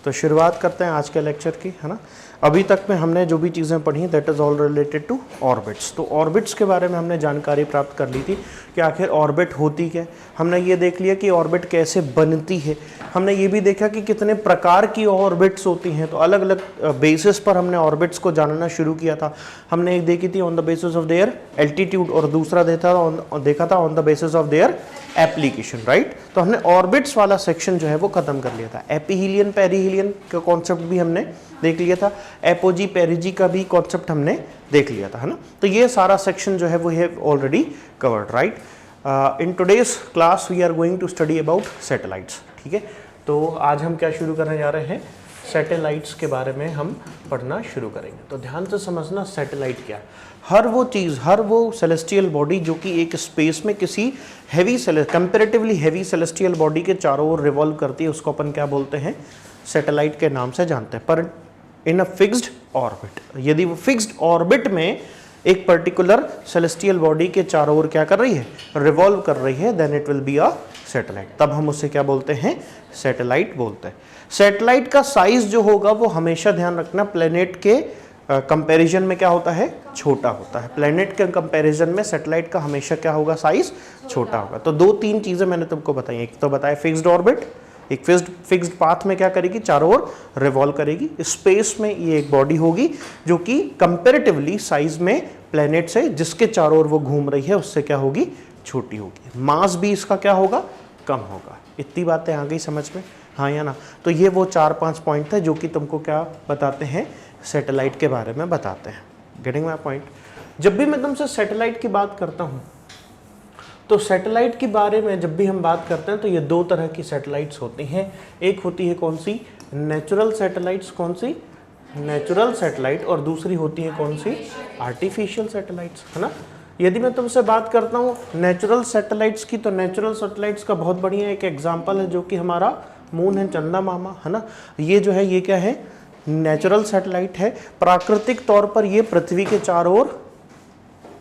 तो शुरुआत करते हैं आज के लेक्चर की, है ना। अभी तक में हमने जो भी चीज़ें पढ़ी that is all related to orbits. तो ऑर्बिट्स के बारे में हमने जानकारी प्राप्त कर ली थी कि आखिर ऑर्बिट होती क्या है। हमने ये देख लिया कि ऑर्बिट कैसे बनती है। हमने ये भी देखा कि कितने प्रकार की ऑर्बिट्स होती हैं। तो अलग अलग बेसिस पर हमने ऑर्बिट्स को जानना शुरू किया था। हमने एक देखी थी on the basis of their altitude और दूसरा देखा था on the basis of their application, right. तो हमने ऑर्बिट्स वाला सेक्शन जो है वो खत्म कर लिया था। एपीहीलियन पेरीहीलियन का कॉन्सेप्ट भी हमने देख लिया था। एपोजी पेरिजी का भी कॉन्सेप्ट हमने देख लिया था, है ना। तो ये सारा सेक्शन जो है वो have already covered, right. In today's class we are going to study about satellites, ठीक है। तो आज हम क्या शुरू करने जा रहे हैं, सैटेलाइट्स के बारे में हम पढ़ना शुरू करेंगे। तो ध्यान से समझना सैटेलाइट क्या है। हर वो चीज़, हर वो सेलेस्टियल बॉडी जो कि एक स्पेस में किसी heavy comparatively heavy celestial body के चारों ओर रिवॉल्व करती है, उसको अपन क्या बोलते हैं, सैटेलाइट के नाम से जानते हैं। पर इन अ फिक्स्ड ऑर्बिट, यदि वो फिक्स्ड ऑर्बिट में एक पर्टिकुलर सेलेस्टियल बॉडी के चारों ओर क्या कर रही है, रिवॉल्व कर रही है, then it will be a satellite. तब हम उसे क्या बोलते हैं, सैटेलाइट बोलते हैं। सैटेलाइट का साइज जो होगा वो हमेशा ध्यान रखना प्लेनेट के कंपैरिजन में क्या होता है, छोटा होता है। प्लेनेट के कंपैरिजन में सैटेलाइट का हमेशा क्या होगा, साइज छोटा होगा। तो दो तीन चीजें मैंने तुमको बताई। एक तो बताया फिक्स्ड ऑर्बिट, एक फिक्स्ड पाथ में क्या करेगी, चारों ओर रिवॉल्व करेगी। स्पेस में ये एक बॉडी होगी जो कि कंपैरेटिवली साइज में प्लेनेट से जिसके चारों ओर वो घूम रही है उससे क्या होगी, छोटी होगी। मास भी इसका क्या होगा, कम होगा। इतनी बातें आ गई समझ में, हाँ या ना। तो ये वो 4-5 पॉइंट थे जो कि तुमको क्या बताते हैं, सैटेलाइट के बारे में बताते हैं। Getting my point. जब भी मैं तुमसे सैटेलाइट की बात करता हूँ तो सैटेलाइट के बारे में जब भी हम बात करते हैं तो ये दो तरह की सैटेलाइट्स होती हैं। एक होती है कौन सी, नेचुरल सैटेलाइट्स, कौन सी, नेचुरल सैटेलाइट, और दूसरी होती है कौन सी, आर्टिफिशियल सैटेलाइट्स, है ना। यदि मैं तुमसे बात करता हूँ नेचुरल सैटेलाइट्स की, तो नेचुरल सैटेलाइट्स का बहुत बढ़िया एक एग्जाम्पल है जो कि हमारा मून है, चंदा मामा, है ना। ये जो है ये क्या है, नेचुरल सैटेलाइट है। प्राकृतिक तौर पर ये पृथ्वी के चारों ओर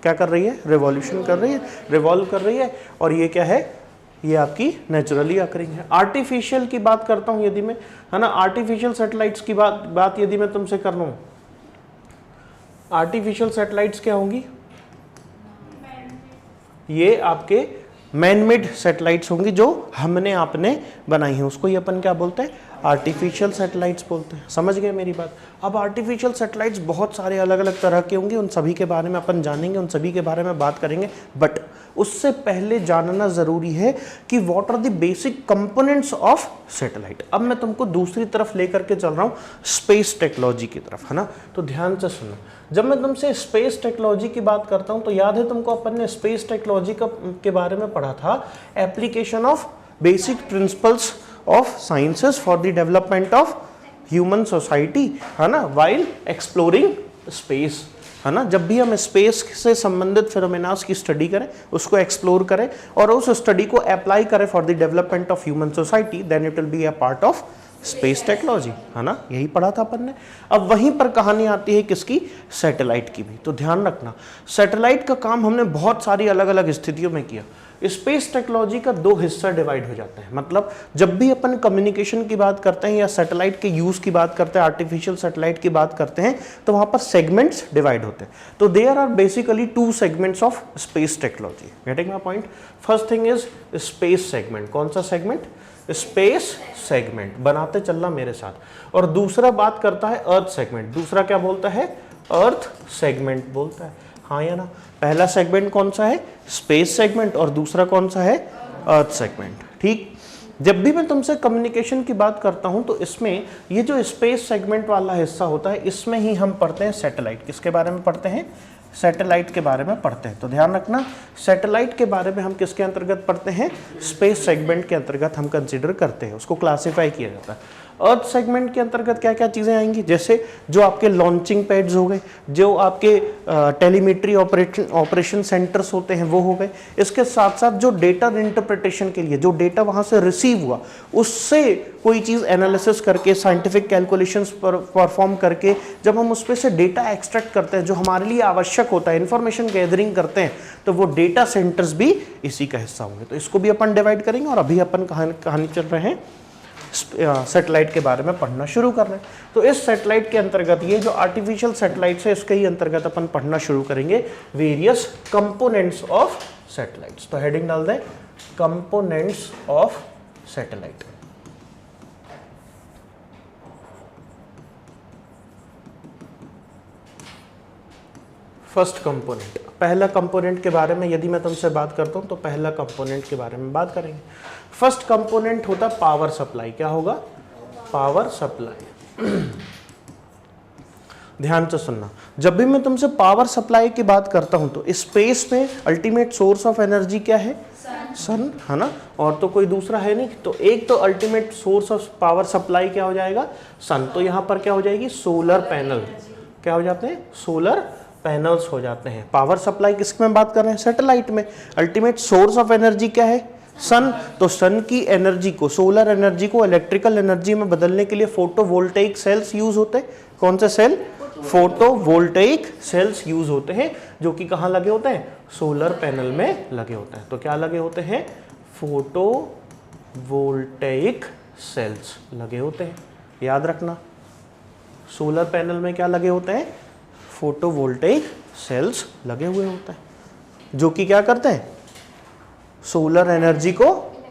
क्या कर रही है, रिवॉल्यूशन कर रही है, रिवॉल्व कर रही है। और ये क्या है, ये आपकी नेचुरली अकरिंग है। आर्टिफिशियल की बात करता हूं यदि मैं, है ना, आर्टिफिशियल सैटेलाइट्स की बात यदि मैं तुमसे कर लूं, आर्टिफिशियल सैटेलाइट्स क्या होंगी, ये आपके मैनमेड सैटेलाइट्स होंगी जो हमने आपने बनाई है, उसको ये अपन क्या बोलते हैं, आर्टिफिशियल सैटेलाइट्स बोलते हैं। समझ गए मेरी बात। अब आर्टिफिशियल सैटेलाइट्स बहुत सारे अलग अलग तरह के होंगे, उन सभी के बारे में अपन जानेंगे, उन सभी के बारे में बात करेंगे। बट उससे पहले जानना जरूरी है कि what are the basic components of satellite. अब मैं तुमको दूसरी तरफ लेकर के चल रहा हूँ, स्पेस टेक्नोलॉजी की तरफ, है ना। तो ध्यान से सुनो, जब मैं तुमसे स्पेस टेक्नोलॉजी की बात करता हूँ तो याद है तुमको अपन ने स्पेस टेक्नोलॉजी के बारे में पढ़ा था, application of basic principles of sciences for the development of human society, है ना, वाइल एक्सप्लोरिंग स्पेस, है ना। जब भी हम स्पेस से संबंधित फिनोमेनास की स्टडी करें, उसको एक्सप्लोर करें और उस स्टडी को अप्लाई करें for the development of human society, then it will be a part of space technology, है ना। यही पढ़ा था अपन ने। अब वहीं पर कहानी आती है किसकी, सैटेलाइट की भी। तो ध्यान रखना, सैटेलाइट का काम हमने बहुत सारी अलग अलग स्थितियों में किया। स्पेस टेक्नोलॉजी का दो हिस्सा डिवाइड हो जाता है। मतलब जब भी अपन कम्युनिकेशन की बात करते हैं या सैटेलाइट के यूज की बात करते हैं, आर्टिफिशियल सैटेलाइट की बात करते हैं, तो वहां पर सेगमेंट्स डिवाइड होते हैं। तो there are basically 2 segments of space technology. Getting my point. First thing is space segment. कौन सा सेगमेंट, स्पेस सेगमेंट, बनाते चलना मेरे साथ। और दूसरा बात करता है अर्थ सेगमेंट। दूसरा क्या बोलता है, अर्थ सेगमेंट बोलता है, हाँ या ना। पहला सेगमेंट कौन सा है, स्पेस सेगमेंट, और दूसरा कौन सा है, अर्थ सेगमेंट, ठीक। जब भी मैं तुमसे कम्युनिकेशन की बात करता हूं तो इसमें ये जो स्पेस सेगमेंट वाला हिस्सा होता है, इसमें ही हम पढ़ते हैं सैटेलाइट। किसके बारे में पढ़ते हैं, सैटेलाइट के बारे में पढ़ते हैं। तो ध्यान रखना, सैटेलाइट के बारे में हम किसके अंतर्गत पढ़ते हैं, स्पेस सेगमेंट के अंतर्गत हम कंसीडर करते हैं, उसको क्लासिफाई किया जाता है। अर्थ सेगमेंट के अंतर्गत क्या क्या चीज़ें आएंगी, जैसे जो आपके लॉन्चिंग पैड्स हो गए, जो आपके टेलीमेट्री ऑपरेशन सेंटर्स होते हैं वो हो गए। इसके साथ साथ जो डेटा इंटरप्रिटेशन के लिए जो डेटा वहाँ से रिसीव हुआ, उससे कोई चीज़ एनालिसिस करके, साइंटिफिक कैलकुलेशंस परफॉर्म करके जब हम उस पर से डेटा एक्सट्रैक्ट करते हैं जो हमारे लिए आवश्यक होता है, इंफॉर्मेशन गैदरिंग करते हैं, तो वो डेटा सेंटर्स भी इसी का हिस्सा होंगे। तो इसको भी अपन डिवाइड करेंगे। और अभी अपन कहानी चल रहे हैं सैटेलाइट के बारे में पढ़ना शुरू कर रहे हैं। तो इस सैटेलाइट के अंतर्गत, ये जो आर्टिफिशियल सैटेलाइट्स है इसके ही अंतर्गत अपन पढ़ना शुरू करेंगे वेरियस कंपोनेंट्स ऑफ सैटेलाइट्स। तो हेडिंग डाल दें components of satellite. First component, पहला कंपोनेंट के बारे में यदि मैं तुमसे बात करता हूं तो पहला कंपोनेंट के बारे में बात करेंगे। फर्स्ट कंपोनेंट होता पावर सप्लाई। क्या होगा? Power supply. ध्यान से सुनना, जब भी मैं तुमसे पावर सप्लाई की बात करता हूं तो स्पेस में अल्टीमेट सोर्स ऑफ एनर्जी क्या है? सन, है ना, और तो कोई दूसरा है नहीं। तो एक तो ultimate source of power supply क्या हो जाएगा? सन। तो यहां पर क्या हो जाएगी? Solar panel. क्या हो जाते हैं? सोलर पैनल्स हो जाते हैं। पावर सप्लाई किस में बात कर रहे हैं? सैटेलाइट में। अल्टीमेट सोर्स ऑफ एनर्जी क्या है? सन। तो सन की एनर्जी को, सोलर एनर्जी को इलेक्ट्रिकल एनर्जी में बदलने के लिए फोटोवोल्टेइक सेल्स यूज होते हैं। कौन से सेल? फोटोवोल्टेइक सेल्स यूज होते हैं, जो कि कहाँ लगे होते हैं? सोलर पैनल में लगे होते हैं। तो क्या लगे होते हैं? फोटोवोल्टेइक सेल्स लगे होते हैं। याद रखना, सोलर पैनल में क्या लगे होते हैं? फोटोवोल्टेइक सेल्स लगे हुए होते हैं, जो कि क्या करते हैं? सोलर एनर्जी को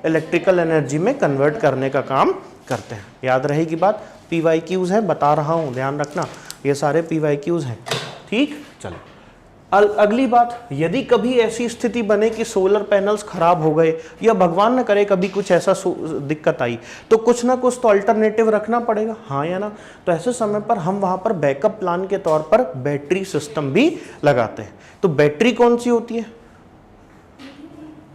इलेक्ट्रिकल एनर्जी में कन्वर्ट करने का काम करते हैं। याद रहेगी बात। PYQs है, बता रहा हूं, ध्यान रखना, ये सारे PYQs हैं। ठीक, चलो अगली बात, यदि कभी ऐसी स्थिति बने कि सोलर पैनल्स खराब हो गए या भगवान न करे कभी कुछ ऐसा दिक्कत आई, तो कुछ ना कुछ तो अल्टरनेटिव रखना पड़ेगा, हाँ या ना। तो ऐसे समय पर हम वहां पर बैकअप प्लान के तौर पर बैटरी सिस्टम भी लगाते हैं। तो बैटरी कौन सी होती है?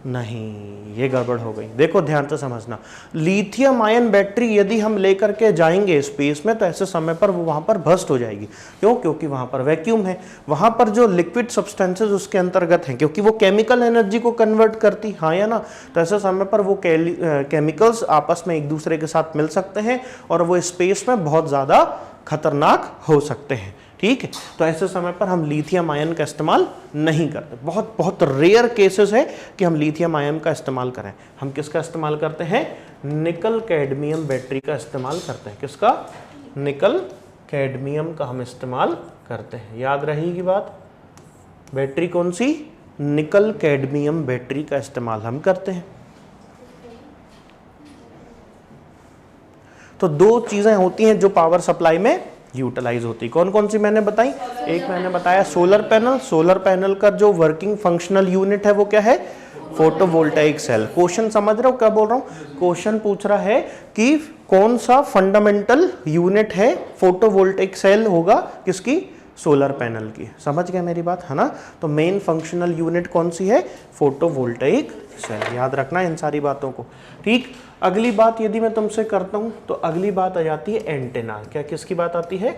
नहीं, ये गड़बड़ हो गई। देखो ध्यान से समझना, लिथियम आयन बैटरी यदि हम लेकर के जाएंगे स्पेस में तो ऐसे समय पर वो वहां पर भस्ट हो जाएगी। क्यों? क्योंकि वहां पर वैक्यूम है, वहां पर जो लिक्विड सब्सटेंसेस उसके अंतर्गत हैं, क्योंकि वो केमिकल एनर्जी को कन्वर्ट करती, हाँ या ना। तो ऐसे समय पर वो केमिकल्स आपस में एक दूसरे के साथ मिल सकते हैं और वो स्पेस में बहुत ज़्यादा खतरनाक हो सकते हैं। ठीक है, तो ऐसे समय पर हम लिथियम आयन का इस्तेमाल नहीं करते। बहुत बहुत रेयर केसेस है कि हम लिथियम आयन का इस्तेमाल करें। हम किसका इस्तेमाल करते हैं? निकल कैडमियम बैटरी का इस्तेमाल करते हैं। किसका? निकल कैडमियम का हम इस्तेमाल करते हैं। याद रहेगी बात। बैटरी कौन सी? निकल कैडमियम बैटरी का इस्तेमाल हम करते हैं। तो दो चीजें होती हैं जो पावर सप्लाई में यूटिलाइज होती। कौन कौन सी मैंने बताई? एक मैंने बताया सोलर पैनल। सोलर पैनल का जो वर्किंग फंक्शनल यूनिट है वो क्या है? Photovoltaic cell. क्वेश्चन समझ रहे हो क्या बोल रहा हूं? क्वेश्चन पूछ रहा है कि कौन सा फंडामेंटल यूनिट है? फोटोवोल्टाइक सेल होगा किसकी? सोलर पैनल की। समझ गए मेरी बात, है ना। तो मेन फंक्शनल यूनिट कौन सी है? Photovoltaic cell. याद रखना इन सारी बातों को। ठीक, अगली बात यदि मैं तुमसे करता हूं तो अगली बात आ जाती है एंटेना। क्या किसकी बात आती है?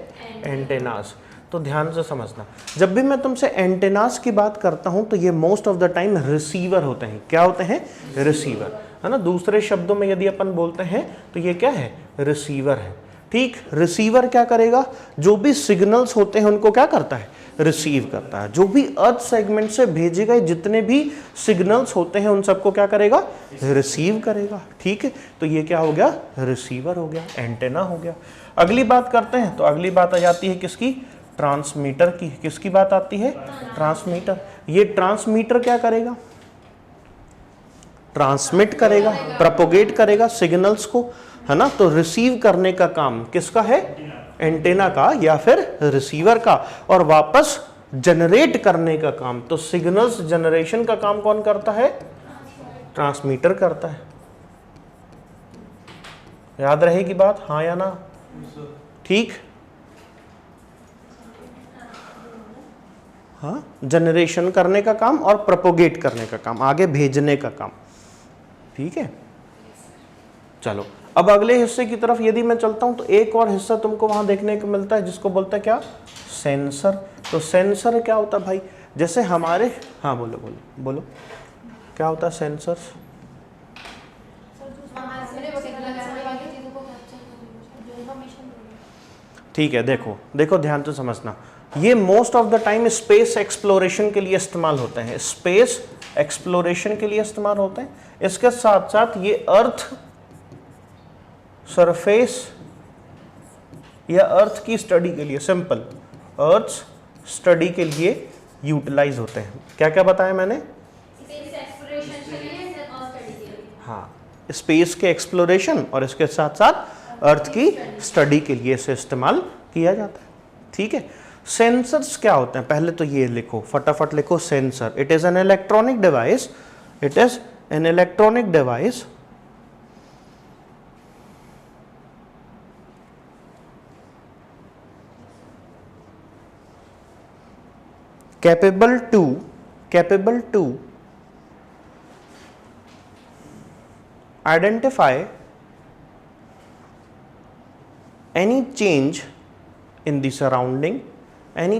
एंटेनास। तो ध्यान से समझना, जब भी मैं तुमसे एंटेनास की बात करता हूं तो ये most of the time receiver होते हैं। क्या होते हैं? रिसीवर, है ना। दूसरे शब्दों में यदि अपन बोलते हैं तो ये क्या है? रिसीवर है। ठीक, रिसीवर क्या करेगा? जो भी सिग्नल्स होते हैं उनको क्या करता है? रिसीव करता है। जो भी अर्थ सेगमेंट से भेजे गए जितने भी सिग्नल्स होते हैं उन सबको क्या करेगा? रिसीव करेगा। ठीक है, तो ये क्या हो गया? रिसीवर हो गया, एंटेना हो गया। अगली बात करते हैं तो अगली बात आ जाती है किसकी? ट्रांसमीटर की। किसकी बात आती है? ट्रांसमीटर। ये ट्रांसमीटर क्या करेगा? ट्रांसमिट करेगा, प्रोपोगेट करेगा सिग्नल्स को, है ना। तो रिसीव करने का काम किसका है? एंटेना का या फिर रिसीवर का। और वापस जनरेट करने का काम, तो सिग्नल्स जनरेशन का काम कौन करता है? ट्रांसमीटर करता है। याद रहेगी बात, हाँ या ना। ठीक, हाँ, जनरेशन करने का काम और प्रोपोगेट करने का काम, आगे भेजने का काम। ठीक है, चलो अब अगले हिस्से की तरफ यदि मैं चलता हूं तो एक और हिस्सा तुमको वहां देखने को मिलता है जिसको बोलता है क्या? सेंसर। तो सेंसर क्या होता है भाई? जैसे हमारे, हाँ बोलो बोलो बोलो, क्या होता है सेंसर? ठीक है, देखो देखो ध्यान से समझना, ये most of the time space exploration के लिए इस्तेमाल होते हैं। स्पेस एक्सप्लोरेशन के लिए इस्तेमाल होते हैं। इसके साथ साथ ये अर्थ सरफेस या अर्थ की स्टडी के लिए, सिंपल अर्थ स्टडी के लिए यूटिलाइज होते हैं। क्या क्या बताया मैंने? हाँ, स्पेस के एक्सप्लोरेशन और इसके साथ साथ अर्थ की स्टडी के लिए इसे इस्तेमाल किया जाता है। ठीक है, सेंसर्स क्या होते हैं? पहले तो ये लिखो, फटाफट लिखो sensor. It is an electronic device, it is an electronic device capable to identify any change in the surrounding, and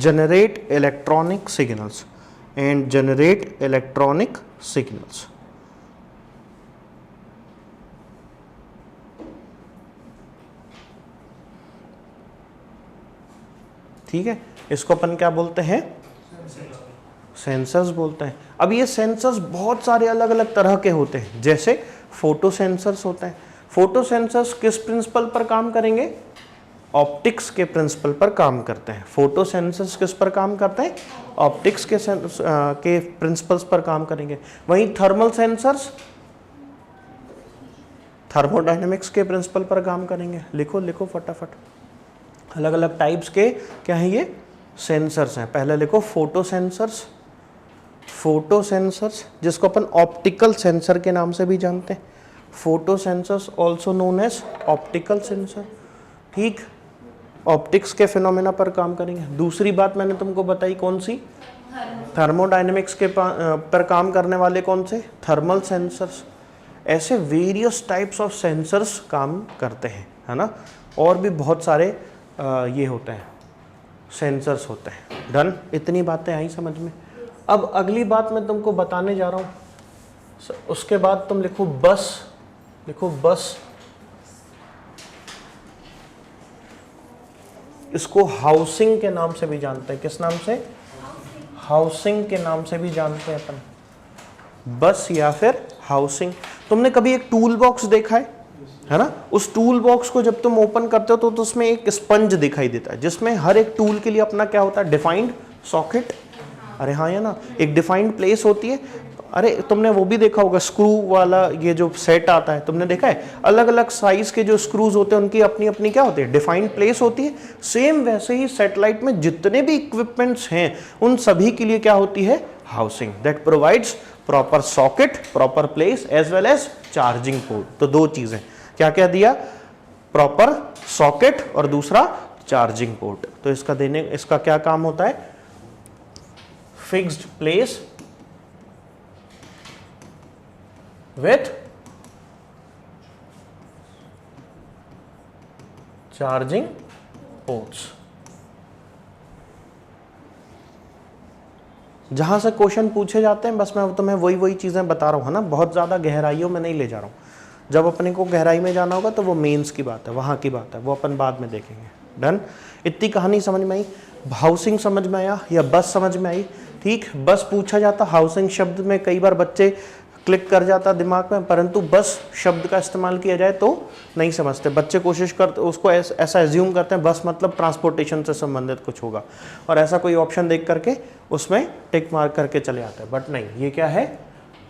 generate electronic signals, ठीक है, इसको अपन क्या बोलते हैं? सेंसर्स बोलते हैं। अब ये सेंसर्स बहुत सारे अलग अलग तरह के होते हैं, जैसे फोटो सेंसर्स होते हैं। फोटो सेंसर्स किस प्रिंसिपल पर काम करेंगे? ऑप्टिक्स के प्रिंसिपल पर काम करते हैं। फोटो सेंसर्स किस पर काम करते हैं? ऑप्टिक्स के प्रिंसिपल्स पर काम करेंगे। वहीं थर्मल सेंसर्स थर्मोडायनेमिक्स के प्रिंसिपल पर काम करेंगे। लिखो लिखो फटाफट, अलग अलग टाइप्स के क्या हैं ये? सेंसर्स हैं। पहले लिखो फोटो सेंसर्स, जिसको अपन ऑप्टिकल सेंसर के नाम से भी जानते हैं। Photo sensors also known as optical sensor. ठीक, ऑप्टिक्स के फिनोमेना पर काम करेंगे। दूसरी बात मैंने तुमको बताई, कौन सी? थर्मोडायनेमिक्स के पर काम करने वाले कौन से? Thermal sensors. ऐसे वेरियस टाइप्स ऑफ सेंसर्स काम करते हैं, है ना। और भी बहुत सारे ये होते हैं, सेंसर्स होते हैं। डन, इतनी बातें आई समझ में। अब अगली बात मैं तुमको बताने जा रहा हूँ, उसके बाद तुम लिखो बस। लिखो बस। इसको हाउसिंग के नाम से भी जानते हैं। किस नाम से? हाउसिंग के नाम से भी जानते हैं अपन, बस या फिर हाउसिंग। तुमने कभी एक टूल बॉक्स देखा है ना? उस टूल बॉक्स को जब तुम ओपन करते हो तो उसमें एक स्पंज दिखाई देता है, जिसमें हर एक टूल के लिए अपना क्या होता है? Defined socket. अरे हाँ, या ना, एक डिफाइंड प्लेस होती है। अरे तुमने वो भी देखा होगा, स्क्रू वाला ये जो सेट आता है, तुमने देखा है? अलग अलग साइज के जो स्क्रूज होते हैं उनकी अपनी अपनी क्या होती है? डिफाइंड प्लेस होती है। सेम वैसे ही सैटेलाइट में जितने भी इक्विपमेंट्स हैं उन सभी के लिए क्या होती है? Housing, that provides proper socket, proper place as well as charging port. तो दो चीजें, क्या क्या दिया? प्रॉपर सॉकेट और दूसरा चार्जिंग पोर्ट। तो इसका क्या काम होता है? Fixed place with charging ports. जहां से क्वेश्चन पूछे जाते हैं, बस मैं तुम्हें वही चीजें बता रहा हूं, है ना। बहुत ज्यादा गहराइयों में नहीं ले जा रहा हूं। जब अपने को गहराई में जाना होगा तो वो मेंस की बात है, वहाँ की बात है, वो अपन बाद में देखेंगे। डन, इतनी कहानी समझ में आई? हाउसिंग समझ में आया या बस समझ में आई? ठीक, बस पूछा जाता, हाउसिंग शब्द में कई बार बच्चे क्लिक कर जाता दिमाग में, परंतु बस शब्द का इस्तेमाल किया जाए तो नहीं समझते बच्चे। कोशिश करते, उसको ऐसा एज्यूम करते हैं बस मतलब ट्रांसपोर्टेशन से संबंधित कुछ होगा, और ऐसा कोई ऑप्शन देख करके उसमें टिक मार्क करके चले आते हैं। बट नहीं, ये क्या है?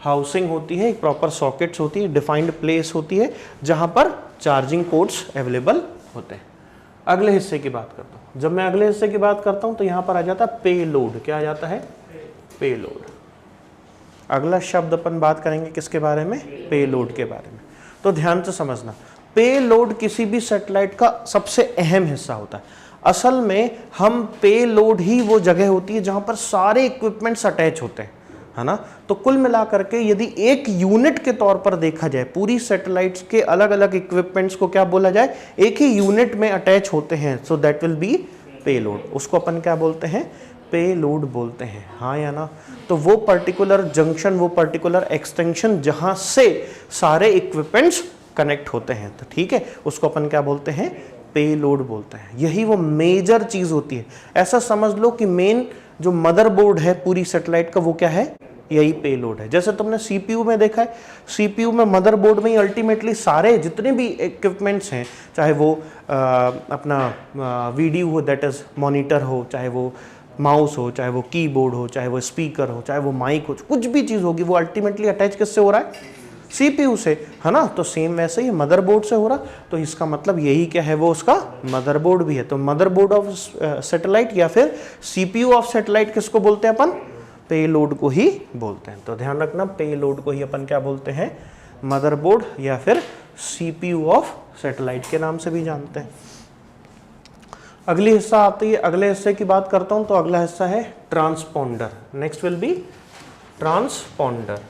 हाउसिंग होती है, एक प्रॉपर सॉकेट्स होती है, डिफाइंड प्लेस होती है जहां पर चार्जिंग पोर्ट्स अवेलेबल होते हैं। अगले हिस्से की बात करता हूं। जब मैं अगले हिस्से की बात करता हूं तो यहां पर आ जाता है पेलोड। क्या आ जाता है? पेलोड। अगला शब्द अपन बात करेंगे किसके बारे में? पेलोड के बारे में। तो ध्यान से समझना, पेलोड किसी भी सैटेलाइट का सबसे अहम हिस्सा होता है। असल में हम पेलोड ही वो जगह होती है जहां पर सारे इक्विपमेंट्स अटैच होते हैं, है ना। तो कुल मिलाकर के यदि एक यूनिट के तौर पर देखा जाए, पूरी सैटेलाइट्स के अलग अलग इक्विपमेंट्स को क्या बोला जाए? एक ही यूनिट में अटैच होते हैं, so that will B payload. उसको अपन क्या बोलते हैं? पेलोड बोलते हैं, हाँ या ना। तो वो पर्टिकुलर जंक्शन, वो पर्टिकुलर एक्सटेंशन जहां से सारे इक्विपमेंट्स कनेक्ट होते हैं, तो ठीक है, उसको अपन क्या बोलते हैं? पेलोड बोलते हैं। यही वो मेजर चीज होती है। ऐसा समझ लो कि मेन जो मदरबोर्ड है पूरी सैटेलाइट का, वो क्या है? यही पेलोड है। जैसे तुमने सीपीयू में देखा है, सीपीयू में मदरबोर्ड में ही अल्टीमेटली सारे जितने भी इक्विपमेंट्स हैं, चाहे वो अपना वीडियो हो दैट इज मॉनिटर हो, चाहे वो माउस हो, चाहे वो कीबोर्ड हो, चाहे वो स्पीकर हो, चाहे वो माइक हो, कुछ भी चीज़ होगी वो अल्टीमेटली अटैच किससे हो रहा है, सीपीयू से, है ना। तो सेम वैसे ही मदरबोर्ड से हो रहा, तो इसका मतलब यही क्या है, वो उसका मदरबोर्ड भी है। तो मदरबोर्ड ऑफ सैटेलाइट या फिर सीपीयू ऑफ सैटेलाइट किसको बोलते हैं अपन, पेलोड को ही बोलते हैं। तो ध्यान रखना, पेलोड को ही अपन क्या बोलते हैं, मदरबोर्ड या फिर सीपीयू ऑफ सैटेलाइट के नाम से भी जानते हैं। अगली हिस्सा आती है, अगले हिस्से की बात करता हूं, तो अगला हिस्सा है transponder. Next will be transponder.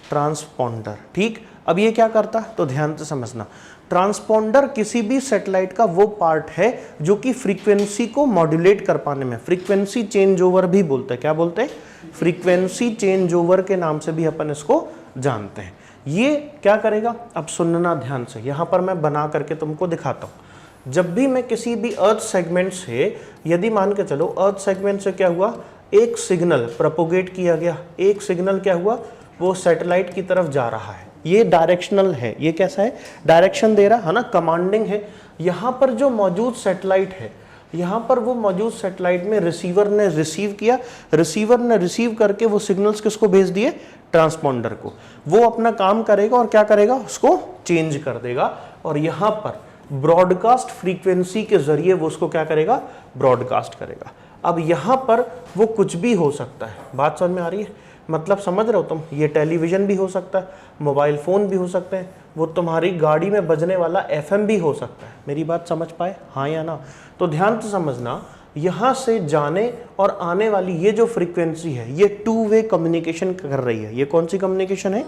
Transponder, ठीक। अब ये क्या करता है, तो ध्यान से समझना, ट्रांसपोंडर किसी भी सैटेलाइट का वो पार्ट है जो कि फ्रीक्वेंसी को मॉड्यूलेट कर पाने में, फ्रीक्वेंसी चेंज ओवर भी बोलते हैं, क्या बोलते हैं, फ्रीक्वेंसी चेंज ओवर के नाम से भी अपन इसको जानते हैं। ये क्या करेगा, अब सुनना ध्यान से, यहां पर मैं बना करके तुमको दिखाता हूं। जब भी मैं किसी भी अर्थ सेगमेंट से, यदि मान के चलो अर्थ सेगमेंट से क्या हुआ, एक सिग्नल प्रोपोगेट किया गया, एक सिग्नल क्या हुआ, वो सैटेलाइट की तरफ जा रहा है, ये डायरेक्शनल है, ये कैसा है, डायरेक्शन दे रहा है ना, कमांडिंग है। यहां पर जो मौजूद सैटेलाइट है, यहां पर वो मौजूद सैटेलाइट में रिसीवर ने रिसीव किया, रिसीवर ने रिसीव करके वो सिग्नल्स किसको भेज दिए, ट्रांसपोंडर को। वो अपना काम करेगा और क्या करेगा, उसको चेंज कर देगा, और यहां पर ब्रॉडकास्ट फ्रीक्वेंसी के जरिए वो उसको क्या करेगा, ब्रॉडकास्ट करेगा। अब यहां पर वो कुछ भी हो सकता है, बात समझ में आ रही है, मतलब समझ रहे हो तुम, ये टेलीविजन भी हो सकता है, मोबाइल फ़ोन भी हो सकते हैं, वो तुम्हारी गाड़ी में बजने वाला एफएम भी हो सकता है। मेरी बात समझ पाए, हाँ या ना। तो ध्यान से समझना, यहाँ से जाने और आने वाली ये जो फ्रीक्वेंसी है, ये टू वे कम्युनिकेशन कर रही है। ये कौन सी कम्युनिकेशन है,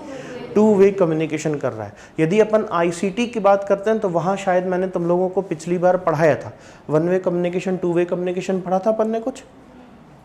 टू वे कम्युनिकेशन कर रहा है। यदि अपन आईसीटी की बात करते हैं तो वहाँ शायद मैंने तुम लोगों को पिछली बार पढ़ाया था, one way communication, two way communication पढ़ा था अपन ने, कुछ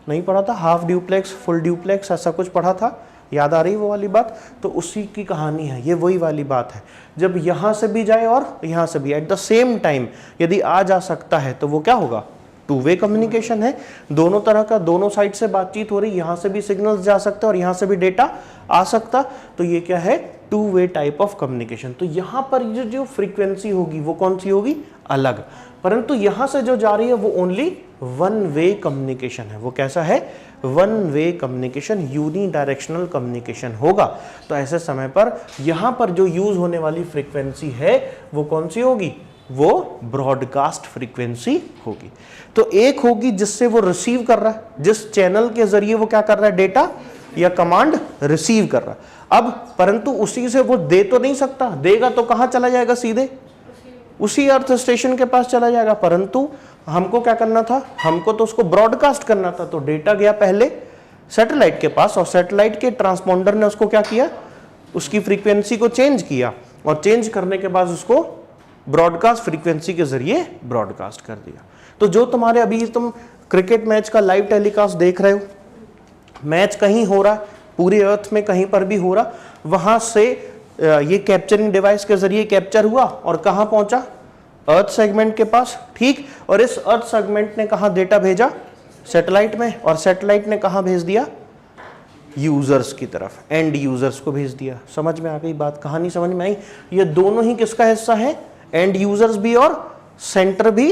नहीं पढ़ा था, हाफ ड्यूप्लेक्स, फुल ड्यूप्लेक्स, ऐसा कुछ पढ़ा था, याद आ रही वो वाली बात। तो उसी की कहानी है, ये वही वाली बात है। जब यहाँ से भी जाए और यहाँ से भी एट द सेम टाइम यदि आ जा सकता है तो वो क्या होगा, टू वे कम्युनिकेशन है। दोनों तरह का, दोनों साइड से बातचीत हो रही, यहाँ से भी सिग्नल्स जा सकता और यहाँ से भी डेटा आ सकता, तो ये क्या है, two way type of communication. तो यहाँ पर जो फ्रीक्वेंसी होगी वो कौन सी होगी, अलग, परंतु यहाँ से जो जा रही है वो ओनली वन वे कम्युनिकेशन है। वो कैसा है, one way communication, unidirectional communication होगा। तो ऐसे समय पर यहाँ पर जो यूज होने वाली फ्रीक्वेंसी है वो कौन सी होगी, वो ब्रॉडकास्ट फ्रीक्वेंसी होगी। तो एक होगी जिससे वो रिसीव कर रहा है, जिस चैनल के जरिए वो क्या कर रहा है, डेटा या कमांड रिसीव कर रहा है। अब परंतु उसी से वो दे तो नहीं सकता, देगा तो कहाँ चला जाएगा, सीधे उसी अर्थ स्टेशन के पास चला जाएगा, परंतु हमको क्या करना था, हमको तो उसको ब्रॉडकास्ट करना था। तो डेटा गया पहले सैटेलाइट के पास, और सैटेलाइट के ट्रांसपोंडर ने उसको क्या किया, उसकी फ्रीक्वेंसी को चेंज किया, और चेंज करने के बाद उसको ब्रॉडकास्ट फ्रीक्वेंसी के जरिए ब्रॉडकास्ट कर दिया। तो जो तुम्हारे अभी तुम क्रिकेट मैच का लाइव टेलीकास्ट देख रहे हो, मैच कहीं हो रहा, पूरे अर्थ में कहीं पर भी हो रहा, वहां से ये कैप्चरिंग डिवाइस के जरिए कैप्चर हुआ और कहां पहुंचा, अर्थ सेगमेंट के पास, ठीक। और इस अर्थ सेगमेंट ने कहां डेटा भेजा, सैटेलाइट में, और सैटेलाइट ने कहां भेज दिया, यूजर्स की तरफ, एंड यूजर्स को भेज दिया। समझ में आ गई बात, कहानी समझ में आई। ये दोनों ही किसका हिस्सा है, एंड यूजर्स भी और सेंटर भी,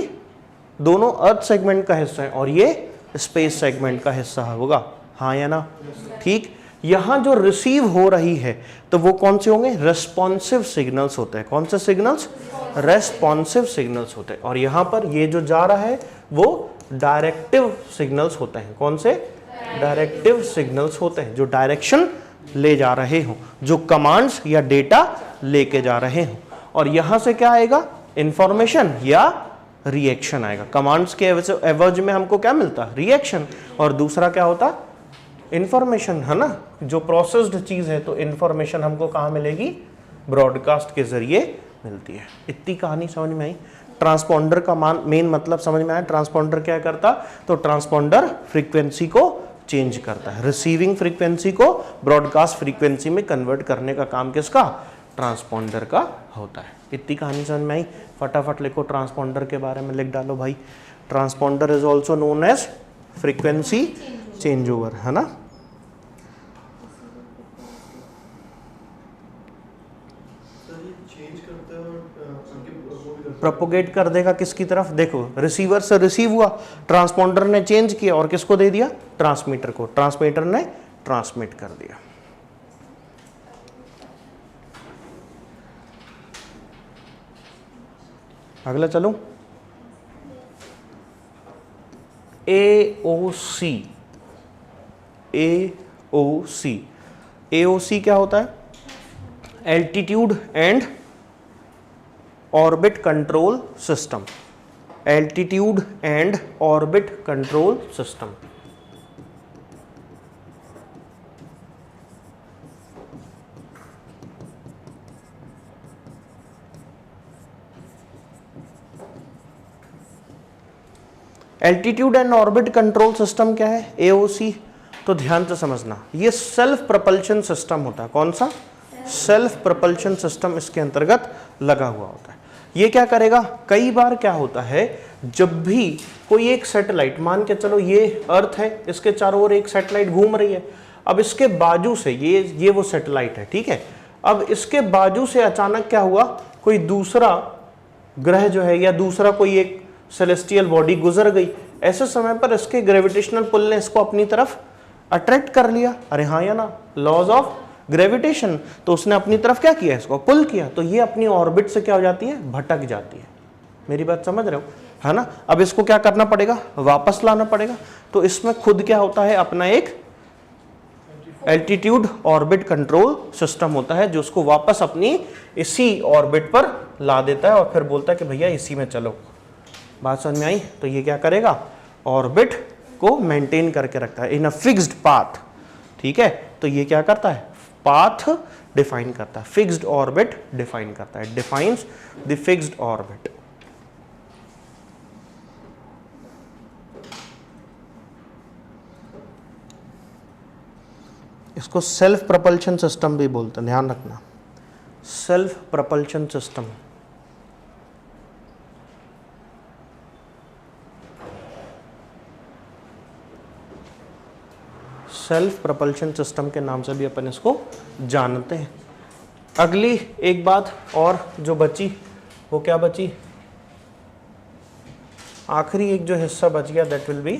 दोनों अर्थ सेगमेंट का हिस्सा है, और ये स्पेस सेगमेंट का हिस्सा होगा, हाँ या ना, ठीक। यहां जो रिसीव हो रही है तो वो कौन से होंगे, रेस्पॉन्सिव सिग्नल्स होते हैं। कौन से सिग्नल्स, रेस्पॉन्सिव सिग्नल्स होते हैं। और यहां पर ये जो जा रहा है वो डायरेक्टिव सिग्नल्स होते हैं। कौन से, डायरेक्टिव सिग्नल्स होते हैं, जो डायरेक्शन ले जा रहे हो, जो कमांड्स या डेटा लेके जा रहे हो। और यहां से क्या आएगा, इंफॉर्मेशन या रिएक्शन आएगा। कमांड्स के एवज में हमको क्या मिलता, रिएक्शन, और दूसरा क्या होता, इंफॉर्मेशन, है ना, जो प्रोसेस्ड चीज है। तो इंफॉर्मेशन हमको कहाँ मिलेगी, ब्रॉडकास्ट के जरिए मिलती है। इतनी कहानी समझ में आई। ट्रांसपोंडर का मेन मतलब समझ में आया। ट्रांसपोंडर क्या करता, तो ट्रांसपोंडर फ्रीक्वेंसी को चेंज करता है, रिसीविंग फ्रीक्वेंसी को ब्रॉडकास्ट फ्रीक्वेंसी में कन्वर्ट करने का काम किसका, ट्रांसपोंडर का होता है। इतनी कहानी समझ में आई। फटाफट लिखो, ट्रांसपोंडर के बारे में लिख डालो भाई। Transponder is also known as frequency change over, है ना। प्रोपोगेट कर देगा किसकी तरफ, देखो रिसीवर से रिसीव हुआ, ट्रांसपोंडर ने चेंज किया और किसको दे दिया, ट्रांसमीटर को, ट्रांसमीटर ने ट्रांसमिट कर दिया। अगला चलो, AOC। AOC क्या होता है, altitude and orbit control system. Altitude and orbit control system. Altitude and orbit control system क्या है, AOC। तो ध्यान से समझना, ये सेल्फ प्रोपल्शन सिस्टम होता है। कौन सा, सेल्फ प्रोपल्शन सिस्टम इसके अंतर्गत लगा हुआ होता है। ये क्या करेगा, कई बार क्या होता है, जब भी कोई एक सैटेलाइट, मान के चलो ये अर्थ है, इसके चारों ओर एक सैटेलाइट घूम रही है, अब इसके बाजू से ये वो सैटेलाइट है, ठीक है, अब इसके बाजू से अचानक क्या हुआ, कोई दूसरा ग्रह जो है या दूसरा कोई एक सेलेस्टियल बॉडी गुजर गई, ऐसे समय पर इसके ग्रेविटेशनल पुल ने इसको अपनी तरफ अट्रैक्ट कर लिया। अरे हाँ या ना, लॉज ऑफ ग्रेविटेशन, तो उसने अपनी तरफ क्या किया, इसको पुल किया, तो ये अपनी ऑर्बिट से क्या हो जाती है, भटक जाती है। मेरी बात समझ रहे हो, है ना। अब इसको क्या करना पड़ेगा, वापस लाना पड़ेगा। तो इसमें खुद क्या होता है, अपना एक एल्टीट्यूड ऑर्बिट कंट्रोल सिस्टम होता है, जो उसको वापस अपनी इसी ऑर्बिट पर ला देता है और फिर बोलता है कि भैया इसी में चलो। बात समझ में आई। तो ये क्या करेगा, ऑर्बिट को मेंटेन करके रखता है इन अ फिक्स्ड पाथ, ठीक है। तो ये क्या करता है, पाथ डिफाइन करता है, फिक्स्ड ऑर्बिट डिफाइन करता है, डिफाइंस द फिक्स्ड ऑर्बिट। इसको सेल्फ प्रोपल्शन सिस्टम भी बोलते हैं, ध्यान रखना, self propulsion system. Self propulsion system के नाम से भी अपन इसको जानते हैं। अगली एक बात और जो बची, वो क्या बची, आखिरी एक जो हिस्सा बच गया, that will be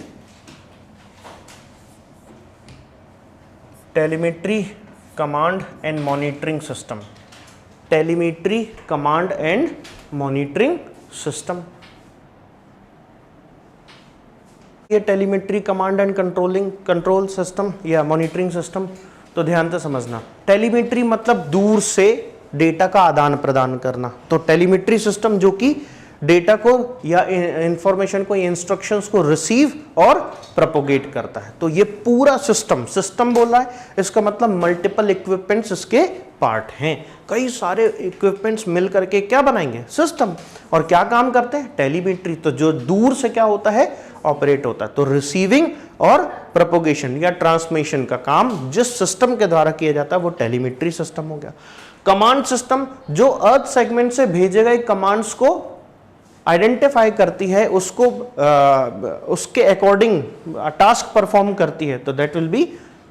telemetry command and monitoring system. Telemetry command and monitoring system. ये telemetry command and control system या मॉनिटरिंग सिस्टम, तो ध्यान से समझना, टेलीमेट्री मतलब दूर से डेटा का आदान प्रदान करना। तो टेलीमेट्री सिस्टम जो कि डेटा को या इंफॉर्मेशन को, इंस्ट्रक्शंस को रिसीव और प्रोपोगेट करता है। तो ये पूरा सिस्टम बोल रहा है, इसका मतलब मल्टीपल इक्विपमेंट्स इसके पार्ट हैं। कई सारे इक्विपमेंट्स मिल करके क्या बनाएंगे, सिस्टम। और क्या काम करते हैं, टेलीमेट्री। तो जो दूर से क्या होता है, ऑपरेट होता है। तो रिसीविंग और प्रोपोगेशन या ट्रांसमिशन का काम जिस सिस्टम के द्वारा किया जाता है वो टेलीमेट्री सिस्टम हो गया। कमांड सिस्टम जो अर्थ सेगमेंट से भेजे गए कमांड्स को आइडेंटिफाई करती है, उसको उसके अकॉर्डिंग टास्क परफॉर्म करती है, तो that will B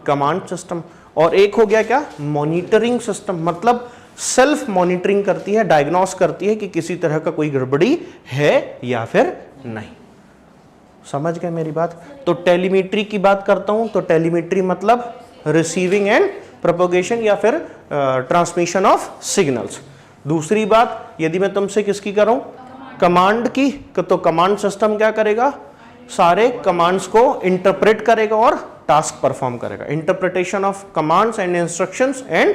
command system. और एक हो गया क्या, मॉनिटरिंग सिस्टम, मतलब सेल्फ मॉनिटरिंग करती है, डायग्नोस करती है कि किसी तरह का कोई गड़बड़ी है या फिर नहीं। समझ गए मेरी बात। तो टेलीमेट्री की बात करता हूं, तो टेलीमेट्री मतलब रिसीविंग एंड प्रोपोगेशन या फिर ट्रांसमिशन ऑफ सिग्नल्स। दूसरी बात, यदि मैं तुमसे किसकी करूं, कमांड की, तो कमांड सिस्टम क्या करेगा, सारे कमांड्स को इंटरप्रेट करेगा और टास्क परफॉर्म करेगा। Interpretation of commands and instructions and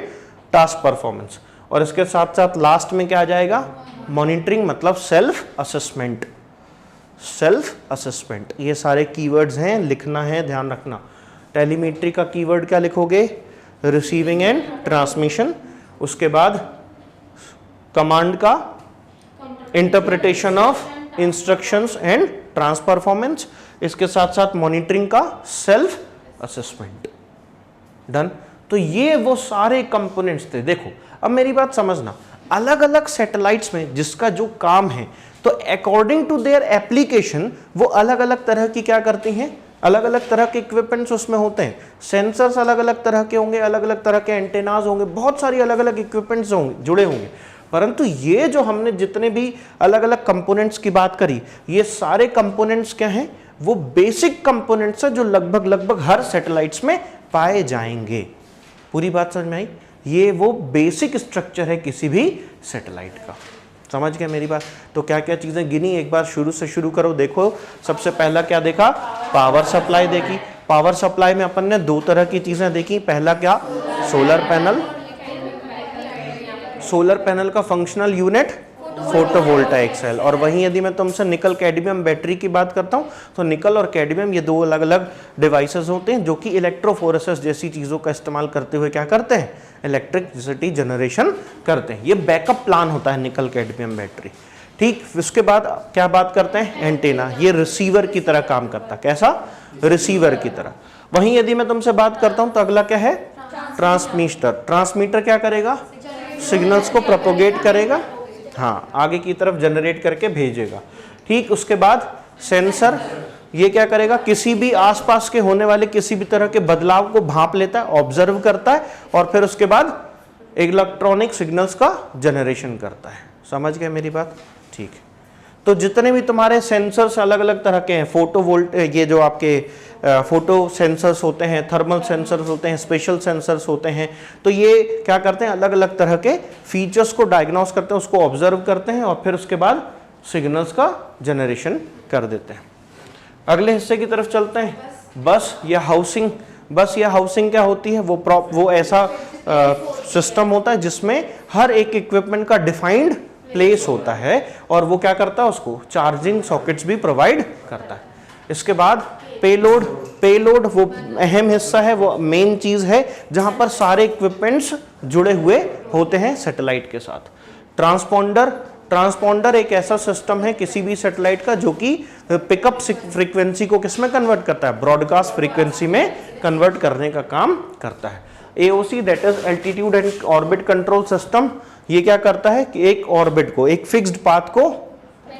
task performance. और इसके साथ साथ लास्ट में क्या आ जाएगा, मॉनिटरिंग मतलब सेल्फ असेसमेंट। सेल्फ असेसमेंट, ये सारे कीवर्ड्स हैं, लिखना है, ध्यान रखना। टेलीमेट्री का कीवर्ड क्या लिखोगे, रिसीविंग एंड ट्रांसमिशन। उसके बाद कमांड का interpretation of instructions and trans performance. इसके साथ साथ मॉनिटरिंग का सेल्फ असेसमेंट। डन। तो ये वो सारे कंपोनेंट्स थे। देखो अब मेरी बात समझना, अलग अलग सैटेलाइट्स में जिसका जो काम है, तो अकॉर्डिंग टू देयर एप्लीकेशन वो अलग अलग तरह की क्या करती हैं, अलग अलग तरह के इक्विपमेंट्स उसमें होते हैं, सेंसर्स अलग अलग तरह के होंगे, अलग अलग तरह के एंटेनाज होंगे, बहुत सारी अलग अलग इक्विपमेंट्स होंगे, जुड़े होंगे। परंतु ये जो हमने जितने भी अलग अलग कंपोनेंट्स की बात करी, ये सारे कंपोनेंट्स क्या हैं, वो बेसिक कंपोनेंट्स हैं जो लगभग हर सैटेलाइट्स में पाए जाएंगे। पूरी बात समझ में आई? ये वो बेसिक स्ट्रक्चर है किसी भी सैटेलाइट का। समझ गए मेरी बात? तो क्या क्या चीजें गिनी, एक बार शुरू से शुरू करो। देखो सबसे पहला क्या देखा, पावर सप्लाई देखी। पावर सप्लाई में अपन ने दो तरह की चीजें देखी। पहला क्या, सोलर पैनल। सोलर पैनल का फंक्शनल यूनिट फोटोवोल्टाइक सेल। और वहीं यदि मैं तुमसे निकल कैडमियम बैटरी की बात करता हूं तो निकल और कैडमियम ये दो अलग अलग डिवाइसेस होते हैं जो कि इलेक्ट्रोफोरेसिस जैसी चीजों का इस्तेमाल करते हुए क्या करते हैं, इलेक्ट्रिसिटी जनरेशन करते हैं। ये बैकअप प्लान होता है निकल कैडमियम बैटरी। ठीक, उसके बाद क्या बात करते हैं, एंटेना। ये रिसीवर की तरह काम करता है। कैसा, रिसीवर की तरह। वहीं यदि मैं तुमसे बात करता हूं तो अगला क्या है, ट्रांसमीटर। ट्रांसमीटर क्या करेगा, सिग्नल्स को प्रोपोगेट करेगा, हाँ, आगे की तरफ जनरेट करके भेजेगा। ठीक, उसके बाद सेंसर, ये क्या करेगा, किसी भी आसपास के होने वाले किसी भी तरह के बदलाव को भांप लेता है, ऑब्जर्व करता है और फिर उसके बाद इलेक्ट्रॉनिक सिग्नल्स का जनरेशन करता है। समझ गए मेरी बात? ठीक है। तो जितने भी तुम्हारे सेंसर्स अलग अलग तरह के हैं, ये जो आपके फोटो सेंसर्स होते हैं, थर्मल सेंसर्स होते हैं, स्पेशल सेंसर्स होते हैं, तो ये क्या करते हैं, अलग अलग तरह के फीचर्स को डायग्नोस करते हैं, उसको ऑब्जर्व करते हैं और फिर उसके बाद सिग्नल्स का जनरेशन कर देते हैं। अगले हिस्से की तरफ चलते हैं। बस या हाउसिंग। बस या हाउसिंग क्या होती है, वो ऐसा सिस्टम होता है जिसमें हर एक इक्विपमेंट का डिफाइंड प्लेस होता है और वो क्या करता है, उसको चार्जिंग सॉकेट्स भी प्रोवाइड करता है। इसके बाद पेलोड। पेलोड वो अहम हिस्सा है, वो मेन चीज है जहां पर सारे इक्विपमेंट्स जुड़े हुए होते हैं सैटेलाइट के साथ। ट्रांसपोंडर। ट्रांसपोंडर एक ऐसा सिस्टम है किसी भी सैटेलाइट का जो कि पिकअप फ्रीक्वेंसी को किसमें कन्वर्ट करता है, ब्रॉडकास्ट फ्रीक्वेंसी में कन्वर्ट करने का काम करता है। AOC that is altitude and orbit control system. ये क्या करता है कि एक ऑर्बिट को, एक फिक्स्ड पाथ को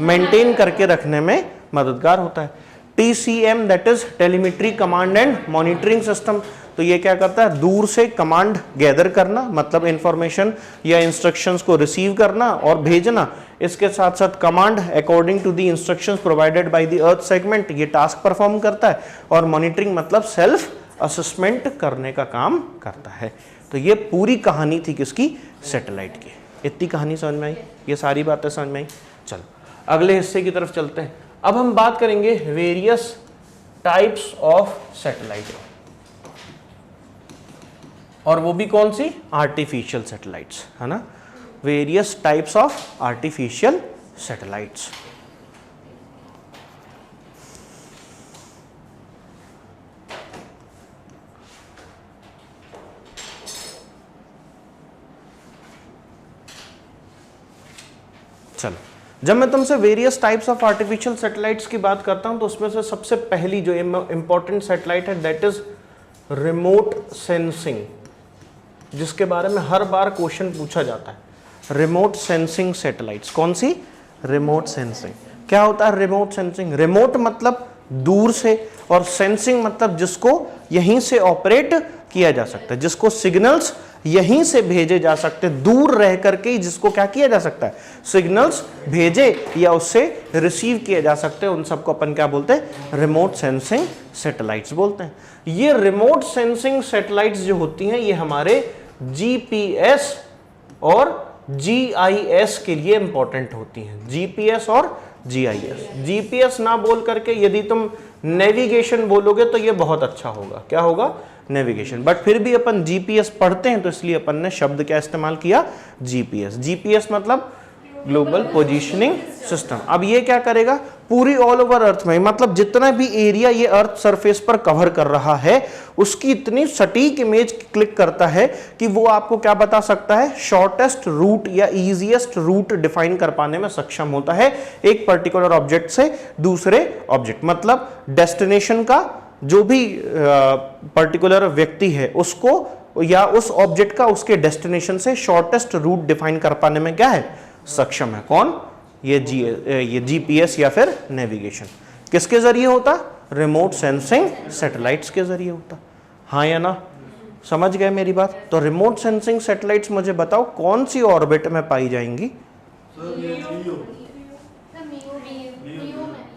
मेंटेन करके रखने में मददगार होता है। TCM that is telemetry command and monitoring system. तो ये क्या करता है, दूर से कमांड गैदर करना, मतलब इंफॉर्मेशन या इंस्ट्रक्शंस को रिसीव करना और भेजना। इसके साथ साथ command according to the instructions provided by the earth segment, ये टास्क परफॉर्म करता है। और मॉनिटरिंग मतलब सेल्फ असेसमेंट करने का काम करता है। तो ये पूरी कहानी थी किसकी, सैटेलाइट की। इतनी कहानी समझ में आई, ये सारी बातें समझ में आई। चलो अगले हिस्से की तरफ चलते हैं। अब हम बात करेंगे वेरियस टाइप्स ऑफ सैटेलाइट, और वो भी कौन सी, आर्टिफिशियल सैटेलाइट्स, है ना। Various types of artificial satellites. चलो, जब मैं तुमसे various types of artificial satellites की बात करता हूं तो उसमें से सबसे पहली जो इंपॉर्टेंट सैटेलाइट है दैट इज रिमोट सेंसिंग, जिसके बारे में हर बार क्वेश्चन पूछा जाता है। रिमोट सेंसिंग सैटेलाइट्स, कौन सी, रिमोट सेंसिंग। क्या होता है रिमोट सेंसिंग, रिमोट मतलब दूर से और सेंसिंग मतलब जिसको यहीं से ऑपरेट किया जा सकता है, जिसको सिग्नल्स यहीं से भेजे जा सकते, दूर रह करके ही जिसको क्या किया जा सकता है, सिग्नल्स भेजे या उससे रिसीव किए जा सकते हैं, उन सबको अपन क्या बोलते हैं, रिमोट सेंसिंग सैटेलाइट्स बोलते हैं। ये रिमोट सेंसिंग सैटेलाइट्स जो होती हैं ये हमारे जीपीएस और जीआईएस के लिए इंपॉर्टेंट होती हैं। जीपीएस और जीआईएस। जीपीएस ना बोल करके यदि तुम नेविगेशन बोलोगे तो ये बहुत अच्छा होगा। क्या होगा, नेविगेशन। बट फिर भी अपन जीपीएस पढ़ते हैं तो इसलिए अपन ने शब्द क्या इस्तेमाल किया, जीपीएस। जीपीएस मतलब ग्लोबल पोजीशनिंग सिस्टम। अब ये क्या करेगा, पूरी ऑल ओवर अर्थ में, मतलब जितना भी एरिया ये अर्थ सरफेस पर कवर कर रहा है उसकी इतनी सटीक इमेज क्लिक करता है कि वो आपको क्या बता सकता है, शॉर्टेस्ट रूट या इजीएस्ट रूट डिफाइन कर पाने में सक्षम होता है एक पर्टिकुलर ऑब्जेक्ट से दूसरे ऑब्जेक्ट। मतलब डेस्टिनेशन का जो भी पर्टिकुलर व्यक्ति है उसको या उस ऑब्जेक्ट का उसके डेस्टिनेशन से शॉर्टेस्ट रूट डिफाइन कर पाने में क्या है, सक्षम है। कौन, ये जीपीएस या फिर नेविगेशन। किसके जरिए होता, रिमोट सेंसिंग सैटेलाइट्स के जरिए होता। हाँ या ना, समझ गए मेरी बात? तो रिमोट सेंसिंग सैटेलाइट्स मुझे बताओ कौन सी ऑर्बिट में पाई जाएंगी?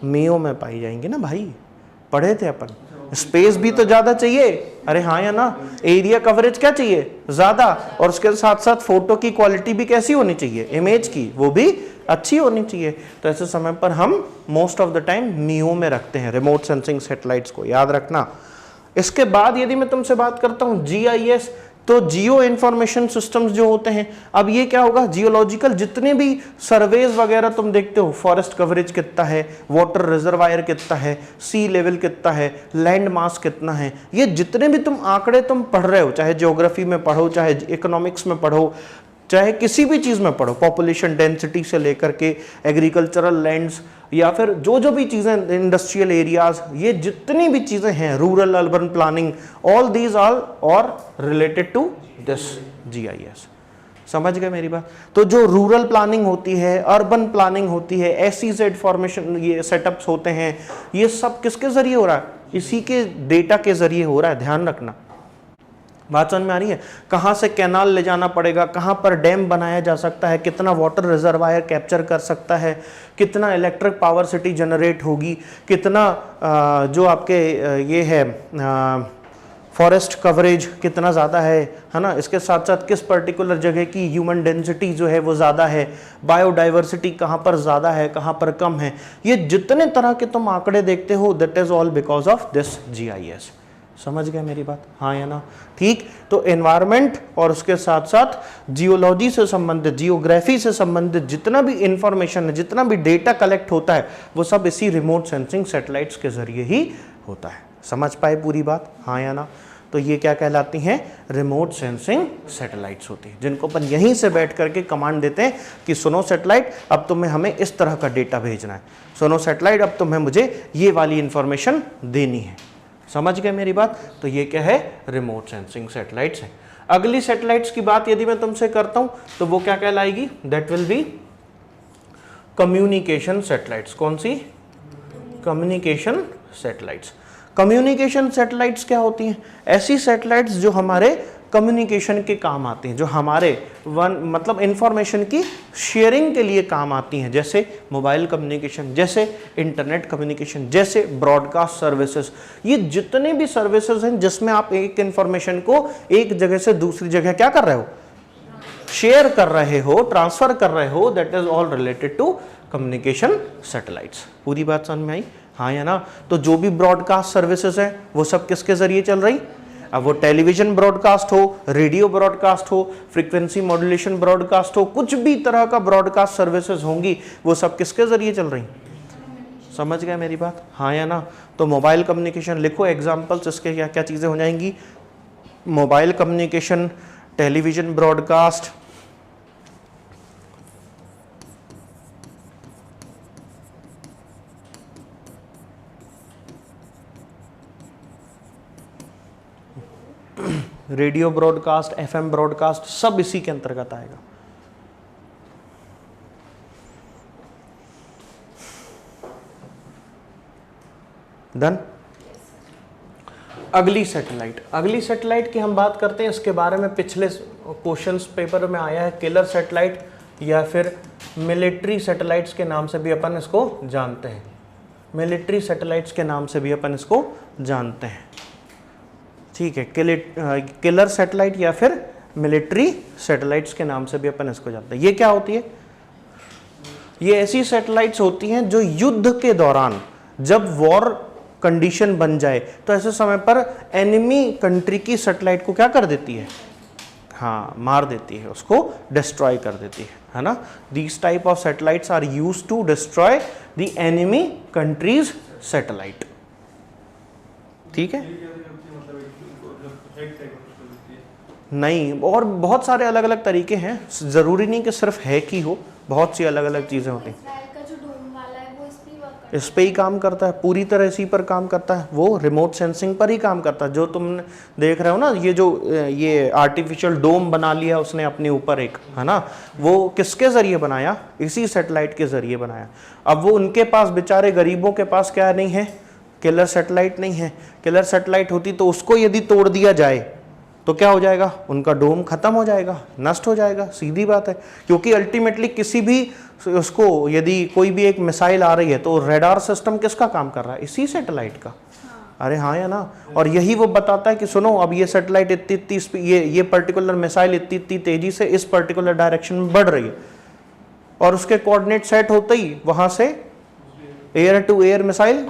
मियो में पाई जाएंगी ना भाई, पढ़े थे अपन। स्पेस भी तो ज्यादा चाहिए, अरे हाँ या ना, एरिया कवरेज क्या चाहिए? ज्यादा, और उसके साथ साथ फोटो की क्वालिटी भी कैसी होनी चाहिए? इमेज की वो भी अच्छी होनी चाहिए। तो ऐसे समय पर हम मोस्ट ऑफ द टाइम मियो में रखते हैं रिमोट सेंसिंग सैटेलाइट्स को, याद रखना। इसके बाद यदि मैं तुमसे बात करता हूं जीआईएस, तो जियो इंफॉर्मेशन सिस्टम्स जो होते हैं, अब ये क्या होगा? जियोलॉजिकल जितने भी सर्वेज वगैरह तुम देखते हो, फॉरेस्ट कवरेज कितना है, वाटर रिजर्वायर कितना है, सी लेवल कितना है, लैंड मास कितना है, ये जितने भी तुम आंकड़े तुम पढ़ रहे हो, चाहे ज्योग्राफी में पढ़ो, चाहे इकोनॉमिक्स में पढ़ो, चाहे किसी भी चीज में पढ़ो, पॉपुलेशन डेंसिटी से लेकर के एग्रीकल्चरल लैंड्स, या फिर जो जो भी चीजें, इंडस्ट्रियल एरियाज, ये जितनी भी चीजें हैं, rural urban planning, all these all और रिलेटेड टू दिस जीआईएस। समझ गए मेरी बात? तो जो रूरल प्लानिंग होती है, अर्बन प्लानिंग होती है, एसईजेड फॉर्मेशन, ये सेटअप्स होते हैं, ये सब किसके जरिए हो रहा है? इसी के डेटा के जरिए हो रहा है, ध्यान रखना। बात समझ में आ रही है? कहाँ से कैनाल ले जाना पड़ेगा, कहाँ पर डैम बनाया जा सकता है, कितना वाटर रिजर्वायर कैप्चर कर सकता है, कितना इलेक्ट्रिक पावर सिटी जनरेट होगी, कितना जो आपके ये है फॉरेस्ट कवरेज कितना ज़्यादा है ना, इसके साथ साथ किस पर्टिकुलर जगह की ह्यूमन डेंसिटी जो है वो ज़्यादा है, बायोडाइवर्सिटी कहाँ पर ज़्यादा है, कहाँ पर कम है, ये जितने तरह के तुम आंकड़े देखते हो, that is all because of this GIS. समझ गए मेरी बात? हाँ या ना? ठीक। तो एनवायरनमेंट और उसके साथ साथ जियोलॉजी से संबंधित, जियोग्राफी से संबंधित जितना भी इंफॉर्मेशन है, जितना भी डेटा कलेक्ट होता है, वो सब इसी रिमोट सेंसिंग सैटेलाइट्स के जरिए ही होता है। समझ पाए पूरी बात? हाँ या ना? तो ये क्या कहलाती हैं? रिमोट सेंसिंग सैटेलाइट्स होती हैं, जिनको अपन यहीं से बैठ करके कमांड देते हैं कि सुनो सैटेलाइट, अब तुम्हें हमें इस तरह का डेटा भेजना है, सुनो सैटेलाइट, अब तुम्हें मुझे ये वाली इंफॉर्मेशन देनी है। समझ गए मेरी बात? तो ये क्या है? रिमोट सेंसिंग सैटेलाइट्स है। अगली सैटेलाइट्स की बात यदि मैं तुमसे करता हूं तो वो क्या कहलाएगी? That will be communication satellites. कौन सी? Communication satellites. कम्युनिकेशन सैटेलाइट्स क्या होती हैं? ऐसी सैटेलाइट्स जो हमारे कम्युनिकेशन के काम आती हैं, जो हमारे मतलब इंफॉर्मेशन की शेयरिंग के लिए काम आती हैं, जैसे मोबाइल कम्युनिकेशन, जैसे इंटरनेट कम्युनिकेशन, जैसे ब्रॉडकास्ट सर्विसेज। ये जितने भी सर्विसेज हैं जिसमें आप एक इंफॉर्मेशन को एक जगह से दूसरी जगह क्या कर रहे हो? शेयर कर रहे हो, ट्रांसफर कर रहे हो, that is all related to communication satellites. पूरी बात समझ में आई? हाँ या ना? तो जो भी ब्रॉडकास्ट सर्विसेज है वो सब किसके जरिए चल रही? अब वो टेलीविजन ब्रॉडकास्ट हो, रेडियो ब्रॉडकास्ट हो, फ्रीक्वेंसी मॉड्यूलेशन ब्रॉडकास्ट हो, कुछ भी तरह का ब्रॉडकास्ट सर्विसेज होंगी, वो सब किसके जरिए चल रही? समझ गए मेरी बात? हाँ या ना? तो मोबाइल कम्युनिकेशन लिखो, एग्जांपल्स इसके क्या क्या चीज़ें हो जाएंगी? Mobile communication, television broadcast, radio broadcast, FM broadcast, सब इसी के अंतर्गत आएगा। डन। अगली सैटेलाइट, अगली सैटेलाइट की हम बात करते हैं, इसके बारे में पिछले क्वेश्चंस पेपर में आया है, किलर सैटेलाइट या फिर मिलिट्री सैटेलाइट्स के नाम से भी अपन इसको जानते हैं। मिलिट्री सैटेलाइट्स के नाम से भी अपन इसको जानते हैं। ठीक है, किलर सैटेलाइट या फिर मिलिट्री सैटेलाइट्स के नाम से भी अपन इसको जानते हैं। ये क्या होती है? ये ऐसी सैटेलाइट्स होती हैं जो युद्ध के दौरान, जब वॉर कंडीशन बन जाए, तो ऐसे समय पर एनिमी कंट्री की सैटेलाइट को क्या कर देती है? हाँ, मार देती है, उसको डिस्ट्रॉय कर देती है ना? These type of satellites are used to destroy the enemy countries satellite. ठीक है? नहीं, और बहुत सारे अलग अलग तरीके हैं, जरूरी नहीं कि सिर्फ हैक ही हो, बहुत सी अलग अलग चीजें होती हैं। इस पे ही काम करता है, पूरी तरह इसी पर काम करता है, वो रिमोट सेंसिंग पर ही काम करता है। जो तुम देख रहे हो ना, ये जो ये आर्टिफिशियल डोम बना लिया उसने अपने ऊपर एक, है ना, वो किसके जरिए बनाया? इसी सैटेलाइट के जरिए बनाया। अब वो उनके पास, बेचारे गरीबों के पास क्या नहीं है? किलर सैटेलाइट नहीं है। किलर सैटेलाइट होती तो उसको यदि तोड़ दिया जाए तो क्या हो जाएगा, उनका डोम खत्म हो जाएगा, नष्ट हो जाएगा, सीधी बात है। क्योंकि अल्टीमेटली किसी भी उसको यदि कोई भी एक मिसाइल आ रही है तो रेडार सिस्टम किसका काम कर रहा है, इसी सैटेलाइट का। अरे हाँ या ना। और यही वो बताता है कि सुनो अब ये सैटेलाइट इतनी ये पर्टिकुलर मिसाइल इतनी तेजी से इस पर्टिकुलर डायरेक्शन में बढ़ रही है, और उसके कोऑर्डिनेट सेट होते ही वहां से एयर टू एयर मिसाइल,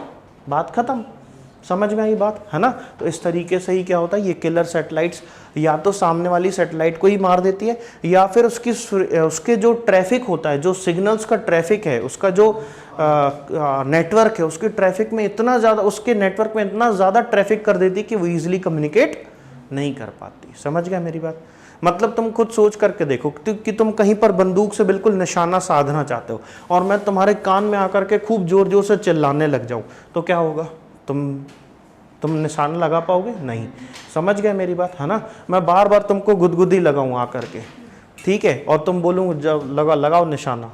बात खत्म। समझ में आई बात है ना। तो इस तरीके से ही क्या होता है, ये किलर सैटेलाइट्स या तो सामने वाली सैटेलाइट को ही मार देती है, या फिर उसके जो ट्रैफिक होता है, जो सिग्नल्स का ट्रैफिक है, उसका जो नेटवर्क है, उसके ट्रैफिक में इतना ज़्यादा, उसके नेटवर्क में इतना ज़्यादा ट्रैफिक कर देती है कि वो ईजिली कम्युनिकेट नहीं कर पाती। समझ गया मेरी बात। मतलब तुम खुद सोच करके देखो कि तुम कहीं पर बंदूक से बिल्कुल निशाना साधना चाहते हो और मैं तुम्हारे कान में आकर के खूब जोर जोर से चिल्लाने लग जाऊं तो क्या होगा, तुम निशाना लगा पाओगे नहीं। समझ गए मेरी बात है ना। मैं बार बार तुमको गुदगुदी लगाऊं आकर के, ठीक है, और तुम बोलूँ जब लगाओ निशाना,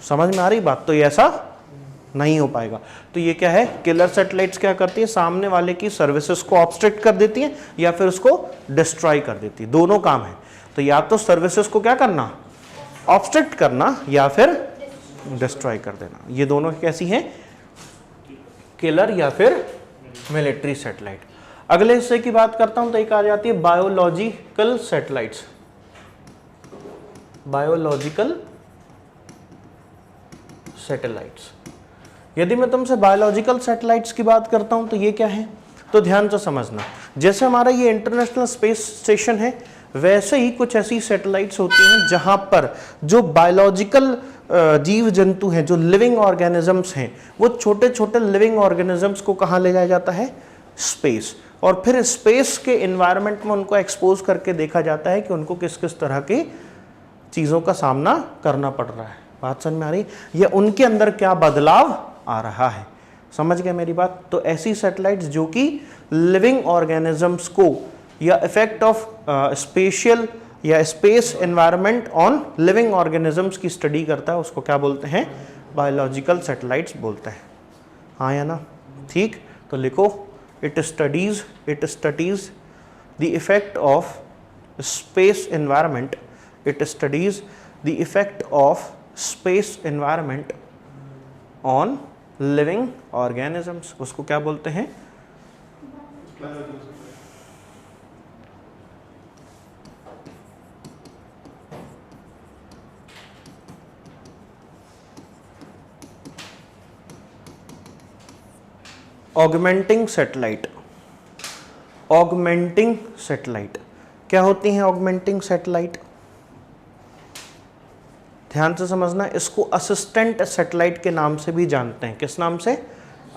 समझ में आ रही बात, तो ये ऐसा नहीं हो पाएगा। तो ये क्या है, किलर सैटेलाइट्स क्या करती है, सामने वाले की सर्विसेज को ऑब्स्ट्रक्ट कर देती है या फिर उसको डिस्ट्रॉय कर देती है, दोनों काम है। तो या तो सर्विसेज को क्या करना, ऑब्स्ट्रक्ट करना, या फिर डिस्ट्रॉय कर देना। ये दोनों कैसी हैं, किलर या फिर मिलिट्री सैटेलाइट। अगले हिस्से की बात करता हूं तो एक आ जाती है बायोलॉजिकल सैटेलाइट्स। Biological satellites. यदि मैं तुमसे बायोलॉजिकल सैटेलाइट्स की बात करता हूं तो ये क्या है, तो ध्यान से समझना। जैसे हमारा ये इंटरनेशनल स्पेस स्टेशन है, वैसे ही कुछ ऐसी सैटेलाइट्स होती हैं जहां पर जो बायोलॉजिकल जीव जंतु हैं, जो लिविंग ऑर्गेनिजम्स हैं, वो छोटे छोटे लिविंग ऑर्गेनिजम्स को कहाँ ले जाया जाता है, स्पेस। और फिर स्पेस के एनवायरनमेंट में उनको एक्सपोज करके देखा जाता है कि उनको किस किस तरह की चीज़ों का सामना करना पड़ रहा है। बात समझ में आ रही, या उनके अंदर क्या बदलाव आ रहा है। समझ गए मेरी बात। तो ऐसी सैटेलाइट्स जो कि लिविंग ऑर्गेनिजम्स को या इफेक्ट ऑफ स्पेशियल या space environment on living organisms की स्टडी करता है, उसको क्या बोलते हैं, बायोलॉजिकल सैटेलाइट्स बोलते हैं। हाँ या ना, ठीक। तो लिखो, it studies the effect of space environment, it studies the effect of space environment on living organisms, उसको क्या बोलते हैं, ऑगमेंटिंग सैटेलाइट। ऑगमेंटिंग सैटेलाइट क्या होती हैं, ऑगमेंटिंग सैटेलाइट, ध्यान से समझना। इसको असिस्टेंट सैटेलाइट के नाम से भी जानते हैं। किस नाम से,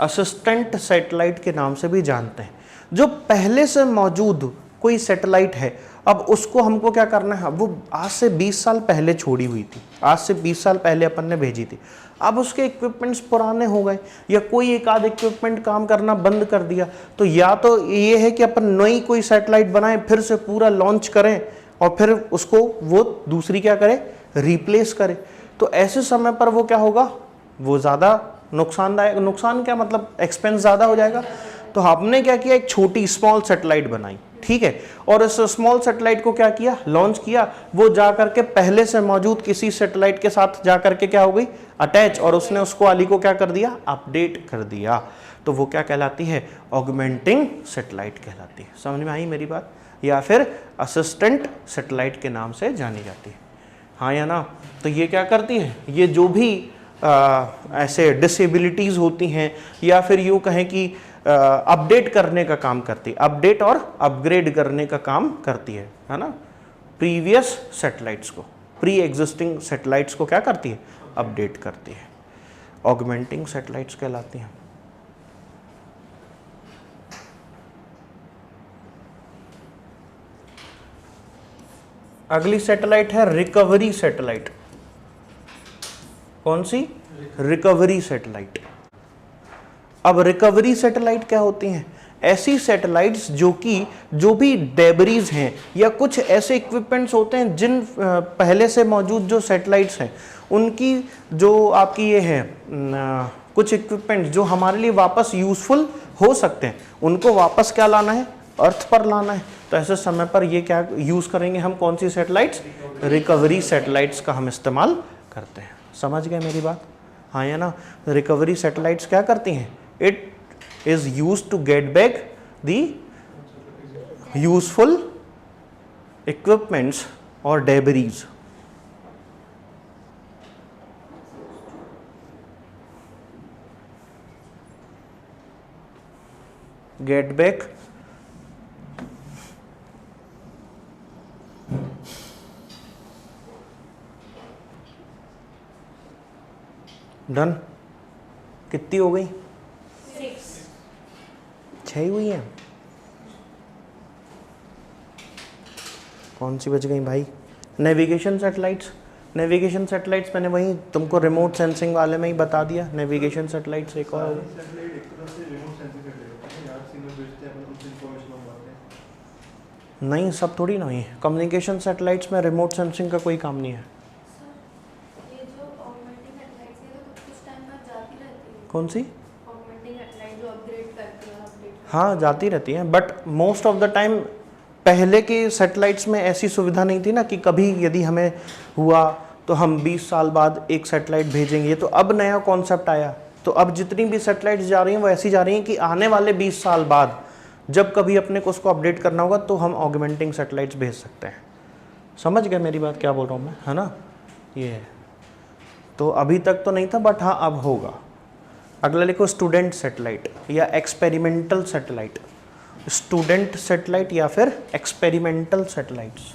असिस्टेंट सैटेलाइट के नाम से भी जानते हैं। जो पहले से मौजूद कोई सैटेलाइट है, अब उसको हमको क्या करना है, वो आज से 20 साल पहले छोड़ी हुई थी, आज से 20 साल पहले अपन ने भेजी थी, अब उसके इक्विपमेंट्स पुराने हो गए या कोई एक आध इक्विपमेंट काम करना बंद कर दिया, तो या तो ये है कि अपन नई कोई सैटेलाइट बनाएं, फिर से पूरा लॉन्च करें और फिर उसको वो दूसरी क्या करे, रिप्लेस करे। तो ऐसे समय पर वो क्या होगा, वो ज़्यादा नुकसानदायक, नुकसान क्या मतलब एक्सपेंस ज़्यादा हो जाएगा। तो हमने क्या किया, एक छोटी स्मॉल सैटेलाइट बनाई, ठीक है, और इस स्मॉल सैटेलाइट को क्या किया, लॉन्च किया। वो जा करके पहले से मौजूद किसी सैटेलाइट के साथ जा करके क्या हो गई, अटैच, और उसने उसको वाली को क्या कर दिया, अपडेट कर दिया। तो वो क्या कहलाती है, ऑगमेंटिंग सैटेलाइट कहलाती है। समझ में आई मेरी बात, या फिर असिस्टेंट सैटेलाइट के नाम से जानी जाती है। हाँ या ना। तो ये क्या करती है, ये जो भी ऐसे डिसेबिलिटीज़ होती हैं या फिर यूँ कहें कि अपडेट करने का काम करती है, अपडेट और अपग्रेड करने का काम करती है ना। प्रीवियस सैटेलाइट्स को, प्री एग्जिस्टिंग सैटेलाइट्स को क्या करती है, अपडेट करती है। ऑगमेंटिंग सैटेलाइट्स कहलाती हैं। अगली सैटेलाइट है रिकवरी सैटेलाइट। कौन सी, रिकवरी सैटेलाइट। अब रिकवरी सैटेलाइट क्या होती हैं, ऐसी सैटेलाइट्स जो भी डेबरीज हैं या कुछ ऐसे इक्विपमेंट्स होते हैं जिन पहले से मौजूद जो सैटेलाइट्स हैं उनकी जो आपकी ये है कुछ इक्विपमेंट जो हमारे लिए वापस यूजफुल हो सकते हैं उनको वापस क्या लाना है, अर्थ पर लाना है। तो ऐसे समय पर ये क्या यूज करेंगे हम, कौन सी सैटेलाइट्स, रिकवरी सैटेलाइट्स का हम इस्तेमाल करते हैं। समझ गए मेरी बात, हाँ या ना। रिकवरी सैटेलाइट्स क्या करती हैं, it is use to get back the useful equipments और डेबरीज। Get back done. कितनी हो गई, 6 हुई है। कौन सी बच गई भाई, नेविगेशन सैटेलाइट्स। नेविगेशन सैटेलाइट्स मैंने वही तुमको रिमोट सेंसिंग वाले में ही बता दिया। नेविगेशन सैटेलाइट्स एक और नहीं, सब थोड़ी ना है। कम्युनिकेशन सैटेलाइट्स में रिमोट सेंसिंग का कोई काम नहीं है। ये जो ऑगमेंटिंग सैटेलाइट्स है तो कुछ टाइम बाद जाती रहती है। कौन सी ऑगमेंटिंग सैटेलाइट जो अपग्रेड करती है, अपडेट। हाँ जाती रहती हैं, but most of the time पहले के सैटेलाइट्स में ऐसी सुविधा नहीं थी ना कि कभी यदि हमें हुआ तो हम 20 साल बाद एक सैटेलाइट भेजेंगे। तो अब नया कॉन्सेप्ट आया, तो अब जितनी भी सैटेलाइट्स जा रही हैं वो ऐसी जा रही हैं कि आने वाले 20 साल बाद जब कभी अपने को उसको अपडेट करना होगा तो हम ऑगमेंटिंग सैटेलाइट्स भेज सकते हैं। समझ गए मेरी बात क्या बोल रहा हूँ मैं, है ना। ये है, तो अभी तक तो नहीं था, बट हाँ अब होगा। अगला लिखो स्टूडेंट सैटेलाइट या एक्सपेरिमेंटल सैटेलाइट। स्टूडेंट सैटेलाइट या फिर एक्सपेरिमेंटल सैटेलाइट्स।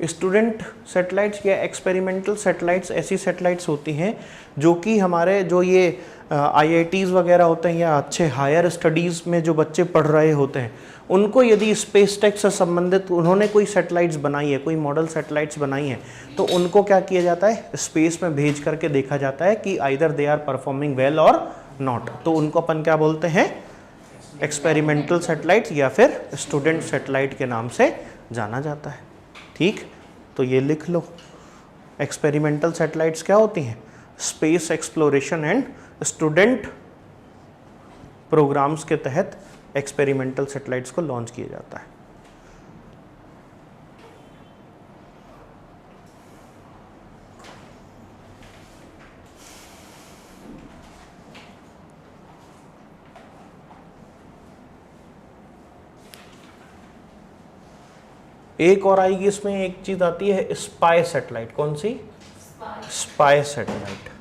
स्टूडेंट सैटेलाइट्स या एक्सपेरिमेंटल सैटेलाइट्स ऐसी सैटेलाइट्स होती हैं जो कि हमारे जो ये आईआईटीज़ वगैरह होते हैं या अच्छे हायर स्टडीज़ में जो बच्चे पढ़ रहे होते हैं उनको यदि स्पेस टेक से संबंधित उन्होंने कोई सैटेलाइट्स बनाई है, कोई मॉडल सैटेलाइट्स बनाई है, तो उनको क्या किया जाता है, स्पेस में भेज करके देखा जाता है कि either they are performing well और नॉट। तो उनको अपन क्या बोलते हैं, एक्सपेरिमेंटल सैटेलाइट्स या फिर स्टूडेंट सैटेलाइट के नाम से जाना जाता है। ठीक, तो ये लिख लो। एक्सपेरिमेंटल सैटेलाइट्स क्या होती हैं, space exploration and student programs के तहत एक्सपेरिमेंटल सैटेलाइट्स को लॉन्च किया जाता है। एक और आएगी इसमें, एक चीज आती है स्पाई सैटेलाइट। कौन सी, स्पाई सैटेलाइट।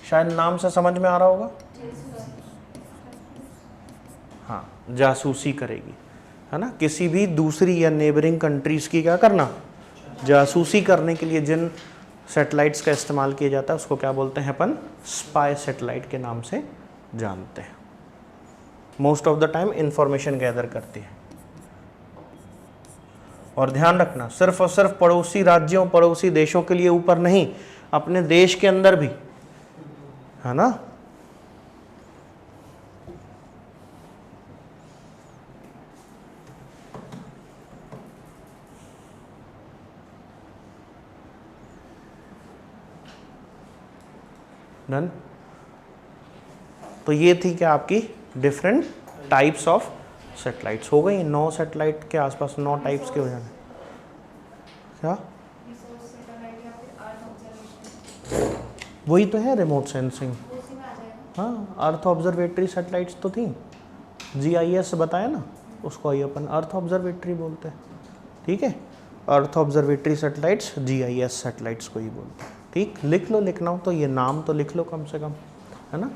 शायद नाम से समझ में आ रहा होगा, हाँ जासूसी करेगी, है ना। किसी भी दूसरी या नेबरिंग कंट्रीज की क्या करना, जासूसी करने के लिए जिन सैटेलाइट्स का इस्तेमाल किया जाता है उसको क्या बोलते हैं अपन, स्पाई सैटेलाइट के नाम से जानते हैं। Most of the time information gather करती है। और ध्यान रखना, सिर्फ और सिर्फ पड़ोसी राज्यों, पड़ोसी देशों के लिए ऊपर नहीं, अपने देश के अंदर भी, है ना। डन। तो ये थी क्या आपकी डिफरेंट टाइप्स ऑफ सैटेलाइट्स। हो गई 9 सैटेलाइट के आसपास, 9 टाइप्स के हो जाने। क्या, वही तो है रिमोट सेंसिंग। हाँ, अर्थ ऑब्जर्वेटरी सैटेलाइट्स तो थी, जीआईएस बताया ना, उसको ही अपन अर्थ ऑब्जर्वेटरी बोलते हैं। ठीक है, अर्थ ऑब्जर्वेटरी सैटेलाइट्स जीआईएस सैटेलाइट्स को ही बोलते हैं। ठीक, लिख लो, लिखना हो तो ये नाम तो लिख लो कम से कम, है ना।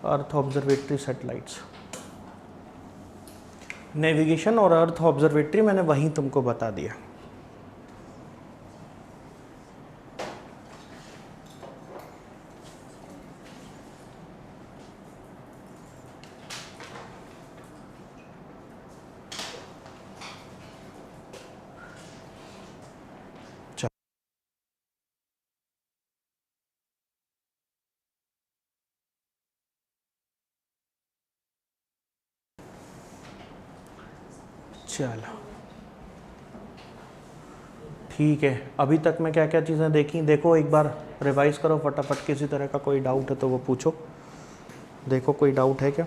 अर्थ ऑब्जर्वेटरी सैटेलाइट्स, नेविगेशन और अर्थ ऑब्जर्वेटरी मैंने वहीं तुमको बता दिया। चलो ठीक है, अभी तक मैं क्या क्या चीज़ें देखी, देखो एक बार रिवाइज करो फटाफट, किसी तरह का कोई डाउट है तो वो पूछो, देखो कोई डाउट है क्या।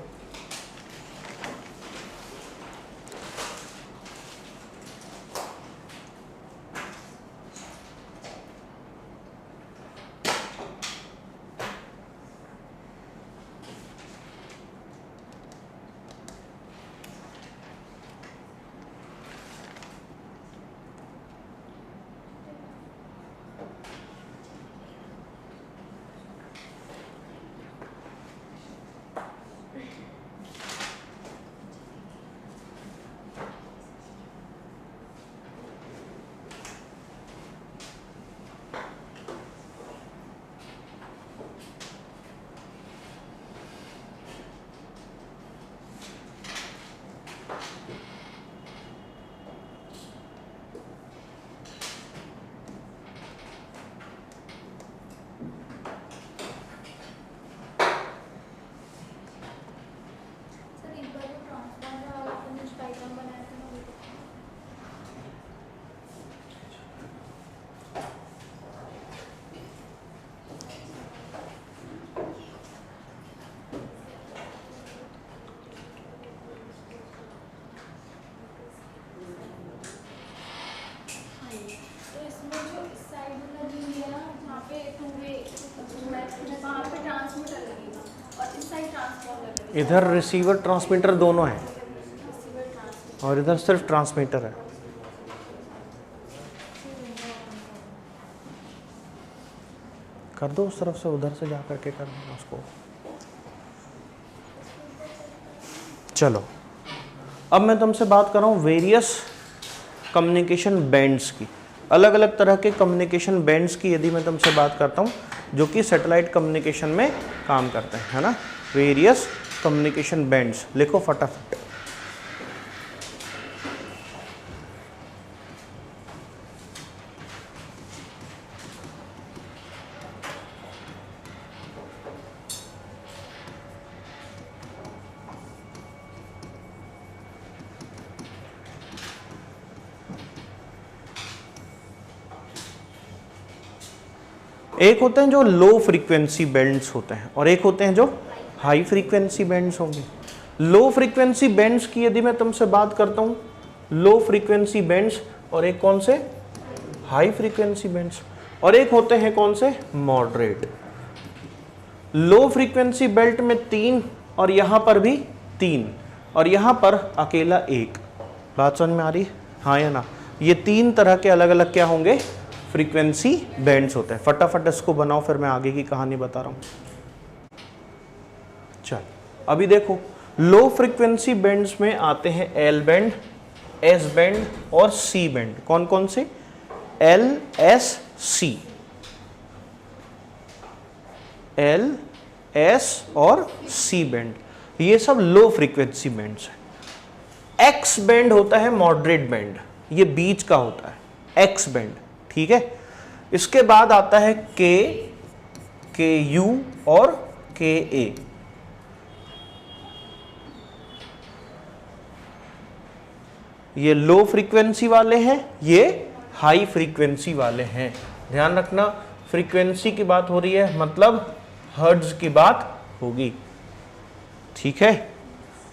सर एक बार वो ट्रांसफार्मर और अपन जो डायग्राम बनाया था ना वो दिखाओ। तो इसमें जो इस साइड वाला जो लिया ना जहाँ पे टू वे वहाँ पे ट्रांसमीटर लगेगा और इस साइड ट्रांसफार्मर लगेगा। इधर रिसीवर ट्रांसमीटर दोनों है रिसीवर ट्रांसमीटर और इधर सिर्फ ट्रांसमीटर है। कर दो उस तरफ से, उधर से जा करके कर देना उसको। चलो अब मैं तुमसे बात कर रहा हूँ वेरियस कम्युनिकेशन बैंड्स की, अलग अलग तरह के कम्युनिकेशन बैंड्स की यदि मैं तुमसे बात करता हूँ जो कि सैटेलाइट कम्युनिकेशन में काम करते हैं, है ना। वेरियस कम्युनिकेशन बैंड्स लिखो फटाफट। एक होते हैं जो लो फ्रीक्वेंसी बैंड्स होते हैं और एक होते हैं जो हाई फ्रीक्वेंसी बैंड्स होंगे। लो फ्रीक्वेंसी बैंड्स की यदि मैं तुमसे बात करता हूँ, लो फ्रीक्वेंसी बैंड्स, और एक कौन से हाई फ्रीक्वेंसी बैंड्स, और एक होते हैं कौन से मॉडरेट। लो फ्रीक्वेंसी बेल्ट में 3 और यहां पर भी 3 और यहां पर अकेला 1। बात समझ में आ रही, हाँ या ना। ये 3 तरह के अलग अलग क्या होंगे, फ्रीक्वेंसी बैंड्स होते हैं। फटाफट इसको बनाओ फिर मैं आगे की कहानी बता रहा हूं। चल अभी देखो, लो फ्रीक्वेंसी बैंड्स में आते हैं एल बैंड, एस बैंड और सी बैंड। कौन कौन से, L S C, L S और सी बैंड, ये सब लो फ्रीक्वेंसी बैंड्स हैं। एक्स बैंड होता है मॉडरेट बैंड, ये बीच का होता है एक्स बैंड, ठीक है। इसके बाद आता है के यू और के ए। ये लो फ्रीक्वेंसी वाले हैं, ये हाई फ्रीक्वेंसी वाले हैं। ध्यान रखना, फ्रीक्वेंसी की बात हो रही है मतलब हर्ट्ज की बात होगी, ठीक है।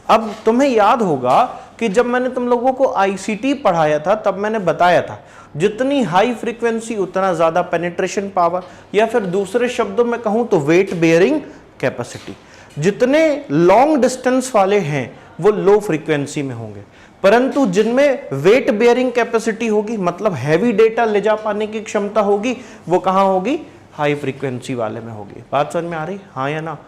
अब तुम्हें याद होगा कि जब मैंने तुम लोगों को आईसीटी पढ़ाया था तब मैंने बताया था जितनी हाई फ्रीक्वेंसी उतना ज्यादा पेनिट्रेशन पावर, या फिर दूसरे शब्दों में कहूं तो वेट बेयरिंग कैपेसिटी। जितने लॉन्ग डिस्टेंस वाले हैं वो लो फ्रीक्वेंसी में होंगे, परंतु जिनमें वेट बेयरिंग कैपेसिटी होगी मतलब हैवी डेटा ले जा पाने की क्षमता होगी, वो कहां होगी, हाई फ्रीक्वेंसी वाले में होगी। बात समझ में आ रही, हाँ या ना।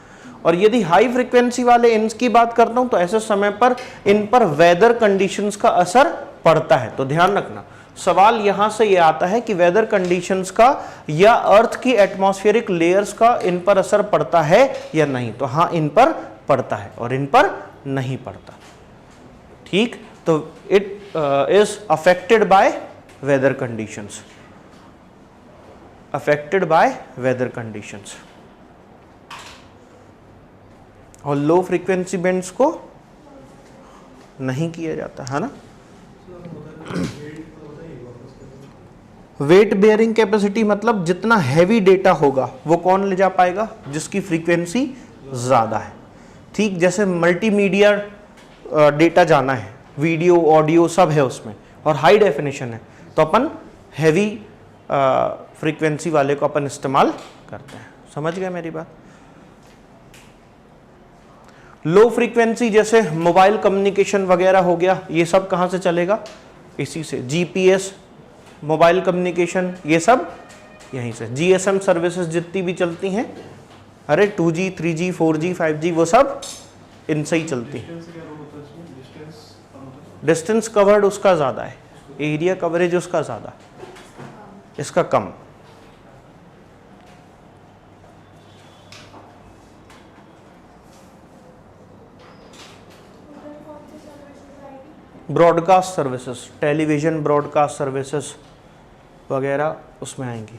और यदि हाई फ्रीक्वेंसी वाले इनकी बात करता हूं तो ऐसे समय पर इन पर वेदर कंडीशंस का असर पड़ता है। तो ध्यान रखना, सवाल यहां से ये आता है कि वेदर कंडीशंस का या अर्थ की एटमॉस्फेरिक लेयर्स का इन पर असर पड़ता है या नहीं। तो हाँ, इन पर पड़ता है और इन पर नहीं पड़ता, ठीक। तो it is affected by weather conditions, affected by weather conditions. और लो फ्रीक्वेंसी बैंड्स को नहीं किया जाता है ना। वेट बेयरिंग कैपेसिटी मतलब जितना हैवी डेटा होगा वो कौन ले जा पाएगा, जिसकी फ्रीक्वेंसी ज़्यादा है। ठीक, जैसे मल्टीमीडिया डेटा जाना है, वीडियो ऑडियो सब है उसमें और हाई डेफिनेशन है, तो अपन हैवी फ्रीक्वेंसी वाले को अपन इस्तेमाल करते हैं। समझ गए मेरी बात। लो फ्रीक्वेंसी जैसे मोबाइल कम्युनिकेशन वगैरह हो गया, ये सब कहाँ से चलेगा, इसी से। जीपीएस, मोबाइल कम्युनिकेशन, ये सब यहीं से। जीएसएम सर्विसेज जितनी भी चलती हैं, अरे 2G 3G 4G 5G वो सब इनसे ही चलती है। डिस्टेंस कवर्ड उसका ज़्यादा है, एरिया कवरेज उसका ज़्यादा, इसका कम। Broadcast services, television broadcast services वगैरह उसमें आएंगी।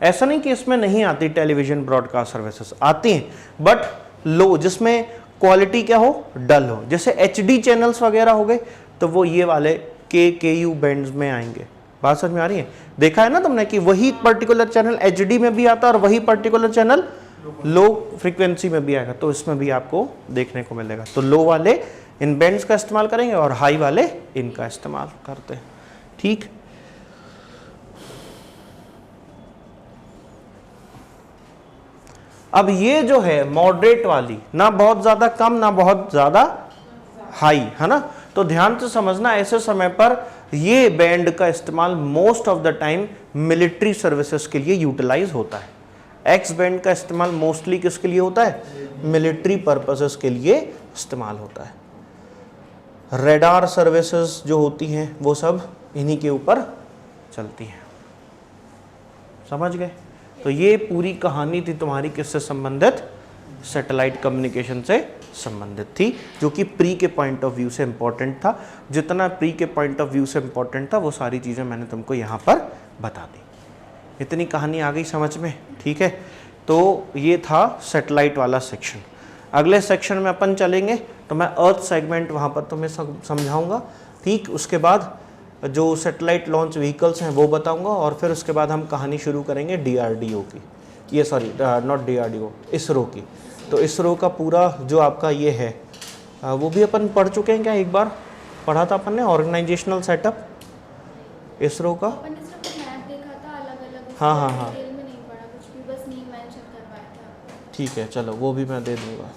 ऐसा नहीं कि इसमें नहीं आती टेलीविज़न ब्रॉडकास्ट सर्विसेज, आती हैं बट लो, जिसमें क्वालिटी क्या हो, डल हो। जैसे HD चैनल्स वगैरह हो गए तो वो ये वाले KU बैंड्स में आएंगे। बात समझ में आ रही है। देखा है ना तुमने कि वही पर्टिकुलर चैनल HD में भी आता है और वही पर्टिकुलर चैनल लो फ्रीक्वेंसी में भी आएगा, तो इसमें भी आपको देखने को मिलेगा। तो लो वाले इन बैंड्स का इस्तेमाल करेंगे और हाई वाले इनका इस्तेमाल करते हैं। ठीक, अब ये जो है मॉडरेट वाली, ना बहुत ज़्यादा कम ना बहुत ज़्यादा हाई, है ना। तो ध्यान से समझना, ऐसे समय पर ये बैंड का इस्तेमाल most of the time military services के लिए यूटिलाइज होता है। एक्स बैंड का इस्तेमाल मोस्टली किसके लिए होता है, मिलिट्री पर्पसेस के लिए इस्तेमाल होता है। रेडार सर्विसेज जो होती हैं वो सब इन्हीं के ऊपर चलती हैं। समझ गए। तो ये पूरी कहानी थी तुम्हारी किससे संबंधित, सैटेलाइट कम्युनिकेशन से संबंधित थी, जो कि प्री के पॉइंट ऑफ व्यू से इम्पोर्टेंट था। जितना प्री के पॉइंट ऑफ व्यू से इम्पोर्टेंट था वो सारी चीज़ें मैंने तुमको यहाँ पर बता दी। इतनी कहानी आ गई समझ में, ठीक है। तो ये था सैटेलाइट वाला सेक्शन। अगले सेक्शन में अपन चलेंगे तो मैं अर्थ सेगमेंट वहाँ पर तुम्हें समझाऊंगा, ठीक। उसके बाद जो सैटेलाइट लॉन्च व्हीकल्स हैं वो बताऊंगा और फिर उसके बाद हम कहानी शुरू करेंगे DRDO की, ये सॉरी नॉट DRDO, इसरो की। तो इसरो का पूरा जो आपका ये है वो भी अपन पढ़ चुके हैं क्या, एक बार पढ़ा था अपन ने, ऑर्गेनाइजेशनल सेटअप इसरो का। अपन ने सिर्फ मैप देखा था अलग-अलग, हाँ हाँ हाँ, डिटेल में नहीं पढ़ा कुछ भी, बस नेम मेंशन करवाया था। ठीक है, चलो वो भी मैं दे दूँगा,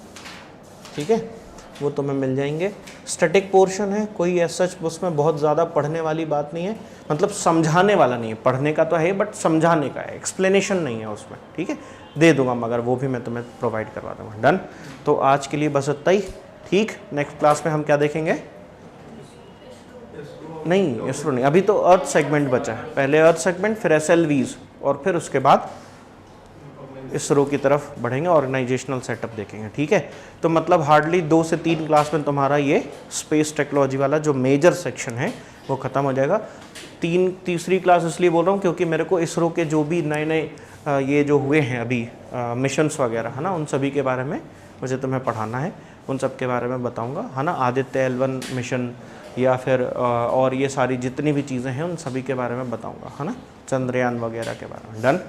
ठीक है, वो तुम्हें मिल जाएंगे। स्टैटिक पोर्शन है, कोई ऐसा सच उसमें बहुत ज़्यादा पढ़ने वाली बात नहीं है, मतलब समझाने वाला नहीं है, पढ़ने का तो है बट समझाने का है, एक्सप्लेनेशन नहीं है उसमें, ठीक है। दे दूंगा मगर वो भी मैं तुम्हें प्रोवाइड करवा दूंगा। डन। तो आज के लिए बस इतना ही, ठीक। नेक्स्ट क्लास में हम क्या देखेंगे, नहीं इसरो नहीं, अभी तो अर्थ सेगमेंट बचा है। पहले अर्थ सेगमेंट, फिर SLVs और फिर उसके बाद इसरो की तरफ बढ़ेंगे, ऑर्गेनाइजेशनल सेटअप देखेंगे, ठीक है। तो मतलब हार्डली 2 से 3 क्लास में तुम्हारा ये स्पेस टेक्नोलॉजी वाला जो मेजर सेक्शन है वो ख़त्म हो जाएगा। तीसरी क्लास इसलिए बोल रहा हूँ क्योंकि मेरे को इसरो के जो भी नए नए ये जो हुए हैं अभी मिशंस वगैरह, है ना, उन सभी के बारे में मुझे तुम्हें पढ़ाना है, उन सब के बारे में बताऊँगा, है ना। आदित्य L1 मिशन या फिर और ये सारी जितनी भी चीज़ें हैं उन सभी के बारे में बताऊँगा, है ना, चंद्रयान वगैरह के बारे में। डन।